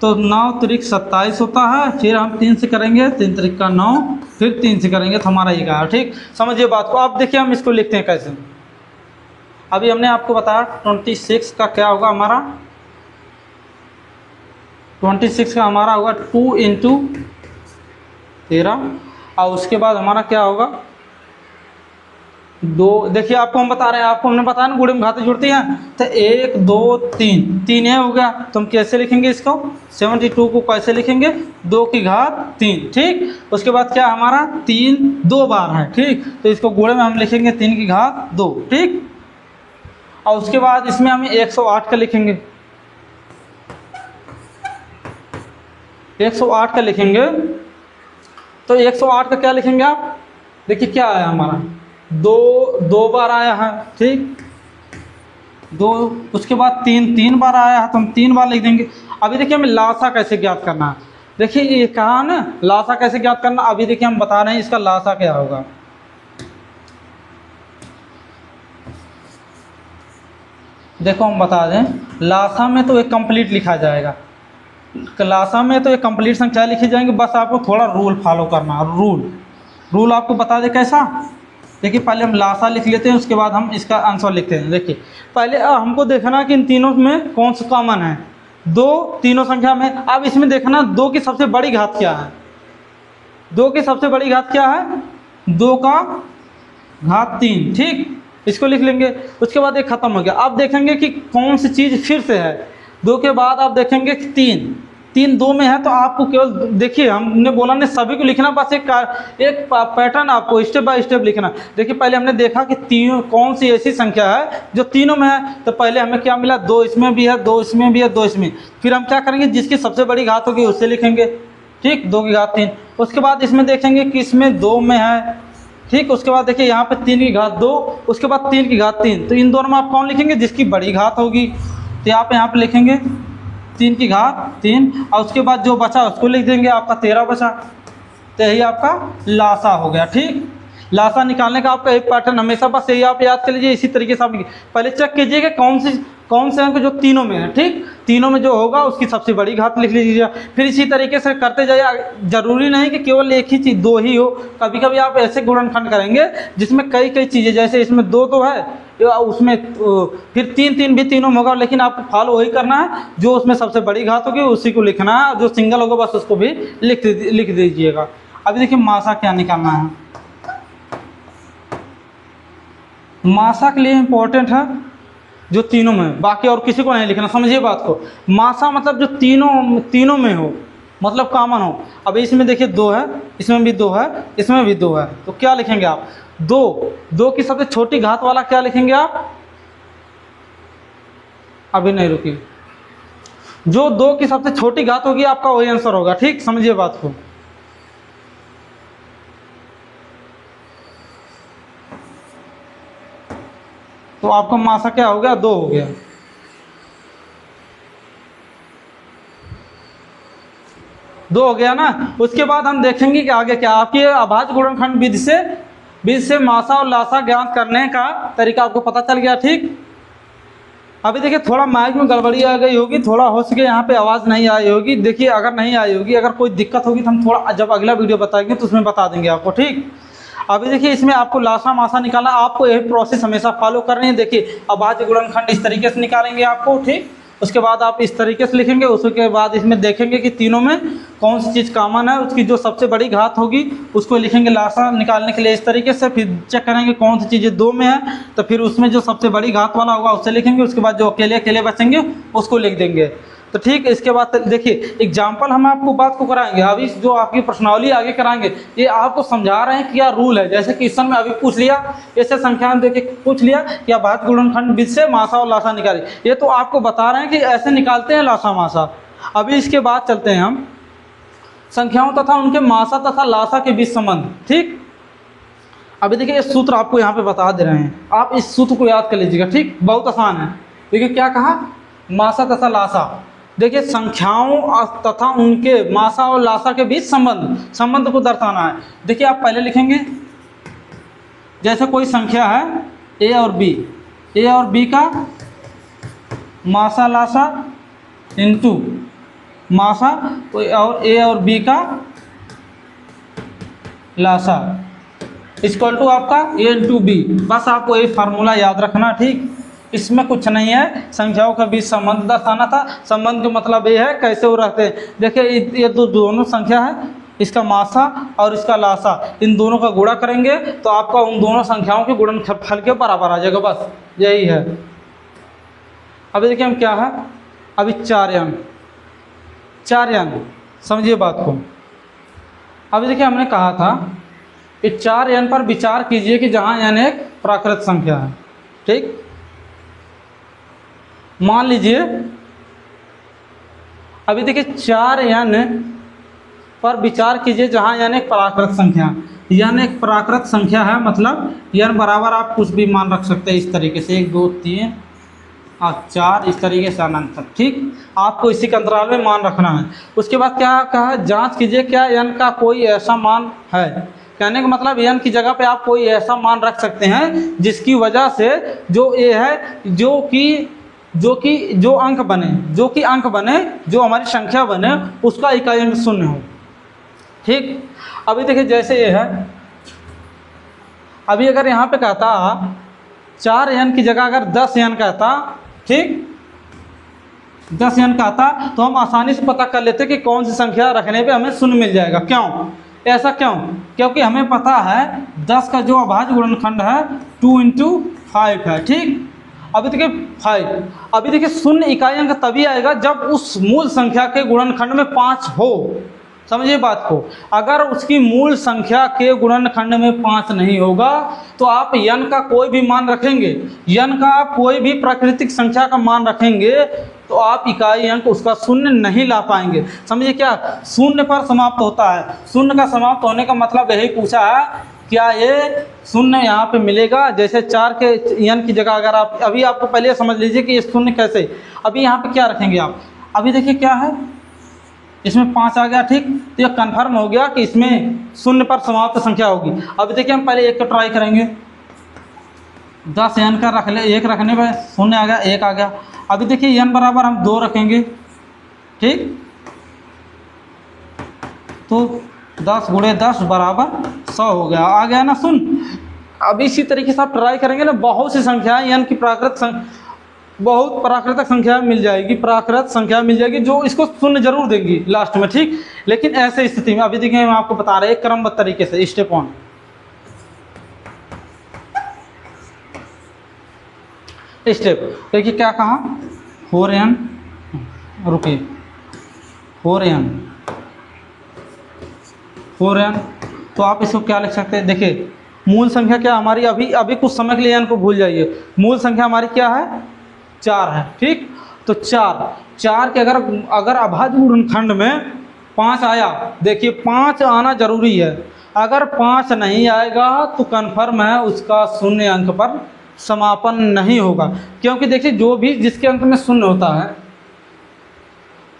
तो 9 3 27 होता है, फिर हम 3 से करेंगे 3 3 का 9, फिर 3 से करेंगे तो हमारा 11, ठीक। समझिए बात को। अब देखिए हम इसको लिखते हैं कैसे। अभी हमने आपको बताया 26 का क्या होगा हमारा, 26 का हमारा होगा 2 × 13 और उसके बाद हमारा क्या होगा 2। देखिए आपको हम बता रहे हैं, आपको हमने बताया ना गुणे में घातें जुड़ती हैं, तो 1 2 3 ये हो गया। तो हम कैसे लिखेंगे इसको, 72 को कैसे लिखेंगे 2 की घात 3, ठीक। उसके बाद क्या हमारा 3 2 बार है, ठीक, तो इसको गुणे में हम लिखेंगे 3 की घात 2, ठीक। और उसके बाद इसमें हम 108 का लिखेंगे, 108 का लिखेंगे तो 108 का क्या लिखेंगे आप? देखिए क्या आया हमारा, दो बार आया है, ठीक, दो, उसके बाद तीन बार आया है तो हम 3 बार लिख देंगे। अभी देखिए हमें लासा कैसे ज्ञात करना है। देखिए ये कहा ना लासा कैसे ज्ञात करना, अभी देखिए हम बता रहे हैं इसका लासा क्या होगा। देखो हम बता दें, लासा में तो एक कंप्लीट लिखा जाएगा, लासा में तो एक कंप्लीट संख्या लिखी जाएंगी, बस आपको थोड़ा रूल फॉलो करना है। रूल आपको बता दे कैसा। देखिए पहले हम लासा लिख लेते हैं, उसके बाद हम इसका आंसर लिखते हैं। देखिए पहले हमको देखना कि इन तीनों में कौन सा कॉमन है, 2 तीनों संख्या में। अब इसमें देखना 2 की सबसे बड़ी घात क्या है, 2 की सबसे बड़ी घात क्या है, 2 का घात 3, ठीक, इसको लिख लेंगे। उसके बाद ये खत्म हो गया। अब देखेंगे कि कौन सी चीज़ फिर से है, 2 के बाद आप देखेंगे कि 3 2 में है, तो आपको केवल देखिए हमने बोला नहीं सभी को लिखना, बस एक पैटर्न आपको स्टेप बाय स्टेप लिखना। देखिए पहले हमने देखा कि तीनों कौन सी ऐसी संख्या है जो तीनों में है, तो पहले हमें क्या मिला, 2 इसमें भी है, 2 इसमें भी है, 2 इसमें। फिर हम क्या करेंगे, जिसकी सबसे बड़ी घात होगी उससे लिखेंगे, ठीक, 2 की घात 3। उसके बाद इसमें देखेंगे कि इसमें 2 में है, ठीक, उसके बाद देखिए यहाँ पे 3 की घात 2, उसके बाद 3 की घात 3, तो इन दोनों में आप कौन लिखेंगे, जिसकी बड़ी घात होगी, तो आप यहाँ पे लिखेंगे 3 की घात 3, और उसके बाद जो बचा उसको लिख देंगे, आपका 13 बचा, तो यही आपका लासा हो गया, ठीक। लासा निकालने का आपका एक पैटर्न हमेशा बस यही आप याद कर लीजिए, इसी तरीके से आप पहले चेक कीजिएगा कौन से अंक जो तीनों में है, ठीक, तीनों में जो होगा उसकी सबसे बड़ी घात लिख लीजिए। फिर इसी तरीके से करते जाइए, जरूरी नहीं कि केवल एक ही चीज़ 2 ही हो, कभी कभी आप ऐसे गुणनखंड करेंगे जिसमें कई चीज़ें, जैसे इसमें 2 तो है, उसमें फिर 3 भी तीनों में होगा, लेकिन आपको फॉलो वही करना है, जो उसमें सबसे बड़ी घात होगी उसी को लिखना है, जो सिंगल होगा बस उसको भी लिख दीजिएगा। अभी देखिए मासा क्या निकालना है। मासा के लिए इम्पोर्टेंट है जो तीनों में, बाकी और किसी को नहीं लिखना, समझिए बात को। मासा मतलब जो तीनों में हो, मतलब कॉमन हो। अब इसमें देखिए 2 है, इसमें भी 2 है, इसमें भी 2 है, तो क्या लिखेंगे आप, 2 की सबसे छोटी घात वाला क्या लिखेंगे आप, अभी नहीं रुकिए, जो 2 की सबसे छोटी घात होगी आपका वही आंसर होगा, ठीक, समझिए बात को। तो आपका मासा क्या हो गया, 2 हो गया। दो हो गया ना। उसके बाद हम देखेंगे कि आगे क्या, आपकी अभाज्य गुणनखंड विधि से मासा और लासा ज्ञात करने का तरीका आपको पता चल गया, ठीक। अभी देखिए थोड़ा माइक में गड़बड़ी आ गई होगी, थोड़ा हो सके यहाँ पे आवाज़ नहीं आई होगी। देखिए अगर नहीं आई होगी, अगर कोई दिक्कत होगी तो हम थोड़ा जब अगला वीडियो बताएंगे तो उसमें बता देंगे आपको, ठीक। अभी देखिए इसमें आपको लासा मासा निकालना, आपको यही प्रोसेस हमेशा फॉलो करनी है। देखिए अभाज्य गुणनखंड इस तरीके से निकालेंगे आपको, ठीक। उसके बाद आप इस तरीके से लिखेंगे, उसके बाद इसमें देखेंगे कि तीनों में कौन सी चीज़ कॉमन है, उसकी जो सबसे बड़ी घात होगी उसको लिखेंगे लासा निकालने के लिए इस तरीके से। फिर चेक करेंगे कौन सी चीज़ें 2 में है, तो फिर उसमें जो सबसे बड़ी घात वाला होगा उससे लिखेंगे। उसके बाद जो अकेले अकेले बचेंगे उसको लिख देंगे, तो ठीक। इसके बाद देखिए एग्जाम्पल हम आपको बात को कराएंगे। अभी जो आपकी प्रश्नावली आगे कराएंगे ये आपको समझा रहे हैं क्या रूल है। जैसे क्वेश्चन में अभी पूछ लिया, ऐसे संख्या में देखिए पूछ लिया कि अभाज्य गुणनखंड विधि से मासा और लासा निकालिए, ये तो आपको बता रहे हैं कि ऐसे निकालते हैं लासा मासा। अभी इसके बाद चलते हैं हम संख्याओं तथा उनके मासा तथा लासा के बीच संबंध, ठीक। अभी देखिए ये सूत्र आपको यहाँ पे बता दे रहे हैं, आप इस सूत्र को याद कर लीजिएगा, ठीक, बहुत आसान है। देखिए क्या कहा, मासा तथा लासा। देखिए संख्याओं तथा उनके मासा और लासा के बीच संबंध को दर्शाना है। देखिए आप पहले लिखेंगे, जैसे कोई संख्या है ए और बी का मासा लासा इंटू मासा और ए और बी का लासा इक्वल टू आपका ए इंटू बी। बस आपको ये फार्मूला याद रखना, ठीक। इसमें कुछ नहीं है, संख्याओं के बीच संबंध दर्शाना था। संबंध का मतलब ये है कैसे वो रहते हैं। देखिए ये दोनों संख्या है, इसका मासा और इसका लासा, इन दोनों का गुणा करेंगे तो आपका उन दोनों संख्याओं के गुणनफल के बराबर आ जाएगा, बस यही है। अभी देखिए हम क्या है, अभी 4 n, समझिए बात को। अभी देखिए हमने कहा था कि 4 n पर विचार कीजिए कि जहाँ n एक प्राकृत संख्या है, ठीक। मान लीजिए अभी देखिए 4 n पर विचार कीजिए जहाँ n एक प्राकृत संख्या, n एक प्राकृत संख्या है, मतलब n बराबर आप कुछ भी मान रख सकते हैं इस तरीके से 1 2 3 और 4 इस तरीके से अनंत तक। ठीक, आपको इसी के अंतराल में मान रखना है। उसके बाद क्या कहा, जांच कीजिए क्या n का कोई ऐसा मान है। कहने का मतलब n की जगह पे आप कोई ऐसा मान रख सकते हैं जिसकी वजह से जो a है, जो अंक बने, जो हमारी संख्या बने, उसका इकाई अंक 0 हो। ठीक, अभी देखिए जैसे ये है, अभी अगर यहाँ पे कहता 4n की जगह अगर 10n कहता, ठीक 10n कहता, तो हम आसानी से पता कर लेते कि कौन सी संख्या रखने पे हमें 0 मिल जाएगा। क्यों, ऐसा क्यों? क्योंकि हमें पता है 10 का जो अभाज्य गुणनखंड है 2 × 5 है। ठीक, अभी देखिए 5, अभी देखिए 0 इकाई अंक तभी आएगा जब उस मूल संख्या के गुणनखंड में 5 हो। समझिए बात को, अगर उसकी मूल संख्या के गुणनखंड में 5 नहीं होगा तो आप n का कोई भी मान रखेंगे, n का आप कोई भी प्राकृतिक संख्या का मान रखेंगे तो आप इकाई अंक उसका 0 नहीं ला पाएंगे। समझिए क्या, 0 पर समाप्त होता है। 0 का समाप्त होने का मतलब यही पूछा है, क्या ये 0 यहाँ पे मिलेगा? जैसे 4 के n की जगह अगर आप, अभी आपको पहले समझ लीजिए कि ये 0 कैसे, अभी यहाँ पे क्या रखेंगे आप। अभी देखिए क्या है, इसमें 5 आ गया। ठीक, तो ये कन्फर्म हो गया कि इसमें 0 पर समाप्त संख्या होगी। अभी देखिए हम पहले 1 का ट्राई करेंगे, 10n का रख ले, 1 रखने पर 0 आ गया, 1 आ गया। अभी देखिए n बराबर हम 2 रखेंगे। ठीक, तो 10 × 10 बराबर 100 हो गया, आ गया ना 0। अब इसी तरीके से आप ट्राई करेंगे ना, बहुत सी संख्याएं n की बहुत प्राकृतिक संख्या मिल जाएगी, प्राकृत संख्या मिल जाएगी जो इसको 0 जरूर देंगी लास्ट में। ठीक, लेकिन ऐसे स्थिति में अभी देखिए हम आपको बता रहे हैं क्रमबद्ध तरीके से, स्टेप 1। स्टेप देखिए क्या कहा, 4n, रुकिए 4n, तो आप इसको क्या लिख सकते हैं। देखिए मूल संख्या क्या हमारी, अभी कुछ समय के लिए n को भूल जाइए, मूल संख्या हमारी क्या है, 4 है। ठीक, तो 4 के अगर अभाज्य गुणनखंड में 5 आया, देखिए 5 आना जरूरी है। अगर 5 नहीं आएगा तो कन्फर्म है उसका 0 अंक पर समापन नहीं होगा। क्योंकि देखिए जो भी जिसके अंक में 0 होता है,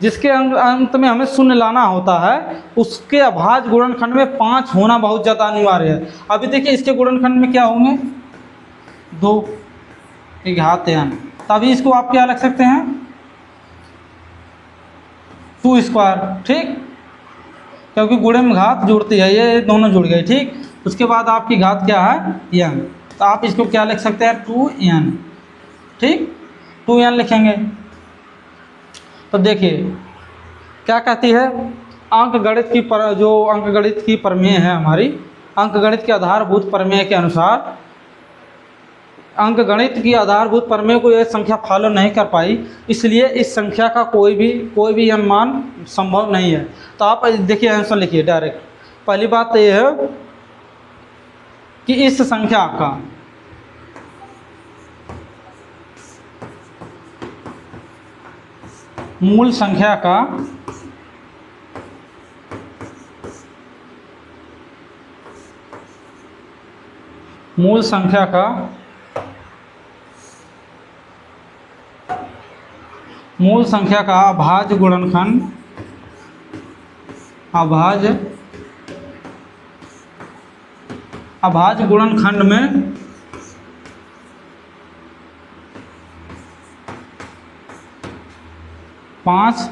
जिसके अंत में हमें 0 लाना होता है, उसके अभाज्य गुणनखंड में 5 होना बहुत ज़्यादा अनिवार्य है। अभी देखिए इसके गुणनखंड में क्या होंगे, 2 की घात n, तभी इसको आप क्या रख सकते हैं, 2²। ठीक, क्योंकि गुणे में घात जुड़ती है, ये दोनों जुड़ गए। ठीक, उसके बाद आपकी घात क्या है, n, तो आप इसको क्या लिख सकते हैं, 2n। ठीक, 2n लिखेंगे। तो देखिए क्या कहती है, अंकगणित की प्रमेय है हमारी, अंकगणित के आधारभूत प्रमेय के अनुसार, अंकगणित की आधारभूत प्रमेय को यह संख्या फॉलो नहीं कर पाई, इसलिए इस संख्या का कोई भी अनुमान संभव नहीं है। तो आप देखिए आंसर लिखिए डायरेक्ट। पहली बात तो यह है कि इस संख्या का मूल संख्या का अभाज्य गुणनखंड में 5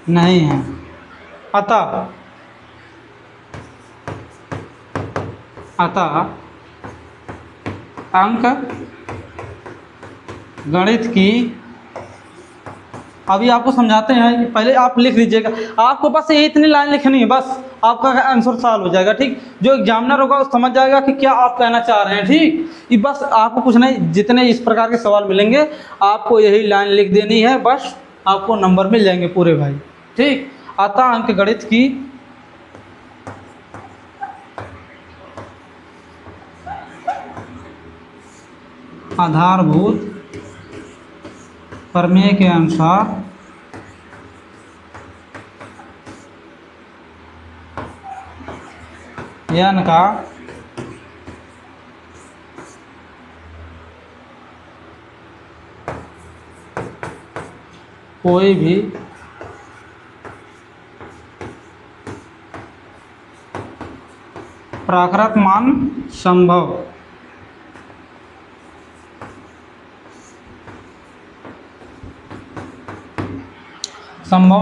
नहीं है। अतः अंक गणित की, अभी आपको समझाते हैं, पहले आप लिख लीजिएगा। आपको बस ये इतनी लाइन लिखनी है, बस आपका आंसर सॉल्व हो जाएगा। ठीक, जो एग्जामिनर होगा वो समझ जाएगा कि क्या आप कहना चाह रहे हैं। ठीक, ये बस आपको कुछ नहीं, जितने इस प्रकार के सवाल मिलेंगे आपको यही लाइन लिख देनी है, बस आपको नंबर मिल जाएंगे पूरे भाई। ठीक, अतः अंक गणित की आधारभूत प्रमेय के अनुसार n का कोई भी प्राकृत मान संभव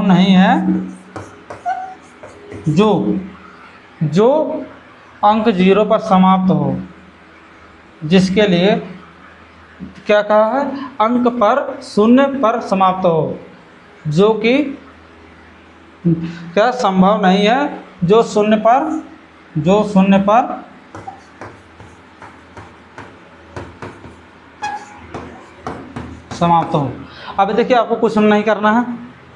नहीं है जो अंक 0 पर समाप्त हो, जिसके लिए क्या कहा है, अंक पर 0 पर समाप्त हो, जो कि क्या संभव नहीं है, जो शून्य पर समाप्त हो। अब देखिए आपको कुछ नहीं करना है,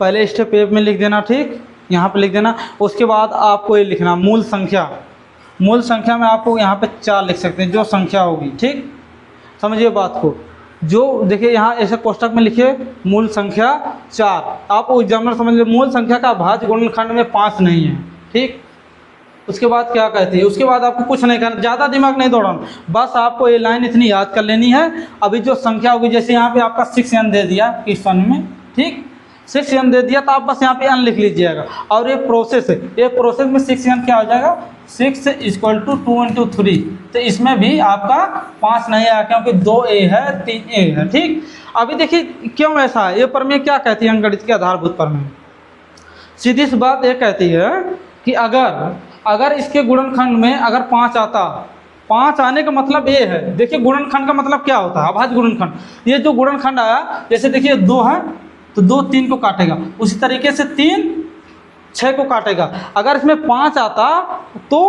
पहले स्टेप ए में लिख देना, ठीक, यहाँ पे लिख देना। उसके बाद आपको ये लिखना मूल संख्या में आपको यहाँ पे 4 लिख सकते हैं, जो संख्या होगी, ठीक, समझिए बात को। जो देखिए यहाँ ऐसे कोष्टक में लिखिए मूल संख्या 4, आप एग्जामिनर समझ लीजिए मूल संख्या का भाज्य गुणनखंड में 5 नहीं है, ठीक। उसके बाद क्या कहती है, उसके बाद आपको कुछ नहीं करना, ज़्यादा दिमाग नहीं दौड़ाना, बस आपको ये लाइन इतनी याद कर लेनी है। अभी जो संख्या होगी, जैसे यहाँ पे आपका 6n दे दिया क्वेश्चन में, ठीक, 6n दे दिया, तो आप बस यहाँ पे n लिख लीजिएगा। और ये प्रोसेस है, ये प्रोसेस में 6n क्या हो जाएगा, 6 = 2 × 3, तो इसमें भी आपका 5 नहीं आया, क्योंकि 2a है 3a है, ठीक। अभी देखिए क्यों ऐसा है, ये प्रमेय क्या कहती है, अंकगणित के आधारभूत प्रमेय सीधी सी बात ये कहती है कि अगर इसके गुणनखंड में अगर 5 आता, 5 आने का मतलब ये है, देखिए गुणनखंड का मतलब क्या होता है, अभाज्य गुणनखंड। ये जो गुणनखंड आया, जैसे देखिए 2 है तो 2 3 को काटेगा, उसी तरीके से 3 6 को काटेगा। अगर इसमें 5 आता तो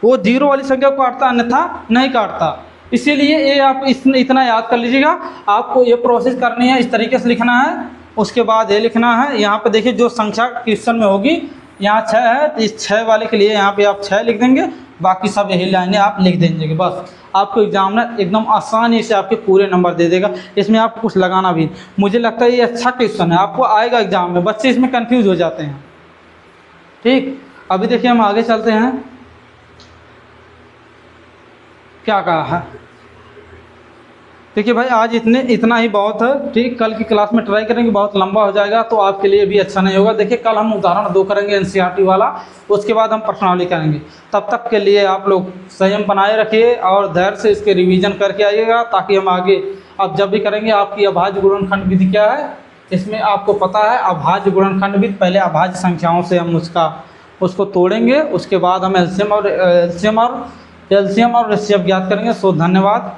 वो 0 वाली संख्या को काटता, अन्यथा नहीं काटता। इसीलिए ये आप इतना याद कर लीजिएगा, आपको ये प्रोसेस करनी है, इस तरीके से लिखना है। उसके बाद ये लिखना है, यहाँ पे देखिए जो संख्या क्वेश्चन में होगी, यहाँ 6 है तो इस 6 वाले के लिए यहाँ पे आप 6 लिख देंगे, बाकी सब यही लाइनें आप लिख देंगे। बस आपको एग्जामिनर एकदम आसानी से आपके पूरे नंबर दे देगा, इसमें आपको कुछ लगाना भी। मुझे लगता है ये अच्छा क्वेश्चन है, आपको आएगा एग्जाम में, बच्चे इसमें कंफ्यूज हो जाते हैं, ठीक। अभी देखिए हम आगे चलते हैं, क्या कहा है, देखिए भाई आज इतना ही बहुत है, ठीक। कल की क्लास में ट्राई करेंगे, बहुत लंबा हो जाएगा तो आपके लिए भी अच्छा नहीं होगा। देखिए कल हम उदाहरण 2 करेंगे एनसीईआरटी वाला, उसके बाद हम प्रश्नावली करेंगे। तब तक के लिए आप लोग संयम बनाए रखिए और धैर्य से इसके रिवीजन करके आइएगा, ताकि हम आगे अब जब भी करेंगे आपकी अभाज्य गुणनखंड विधि क्या है, इसमें आपको पता है अभाज्य गुणनखंड विधि, पहले अभाज्य संख्याओं से हम उसको तोड़ेंगे, उसके बाद हम एलसीएम और एचसीएफ ज्ञात करेंगे। सो धन्यवाद।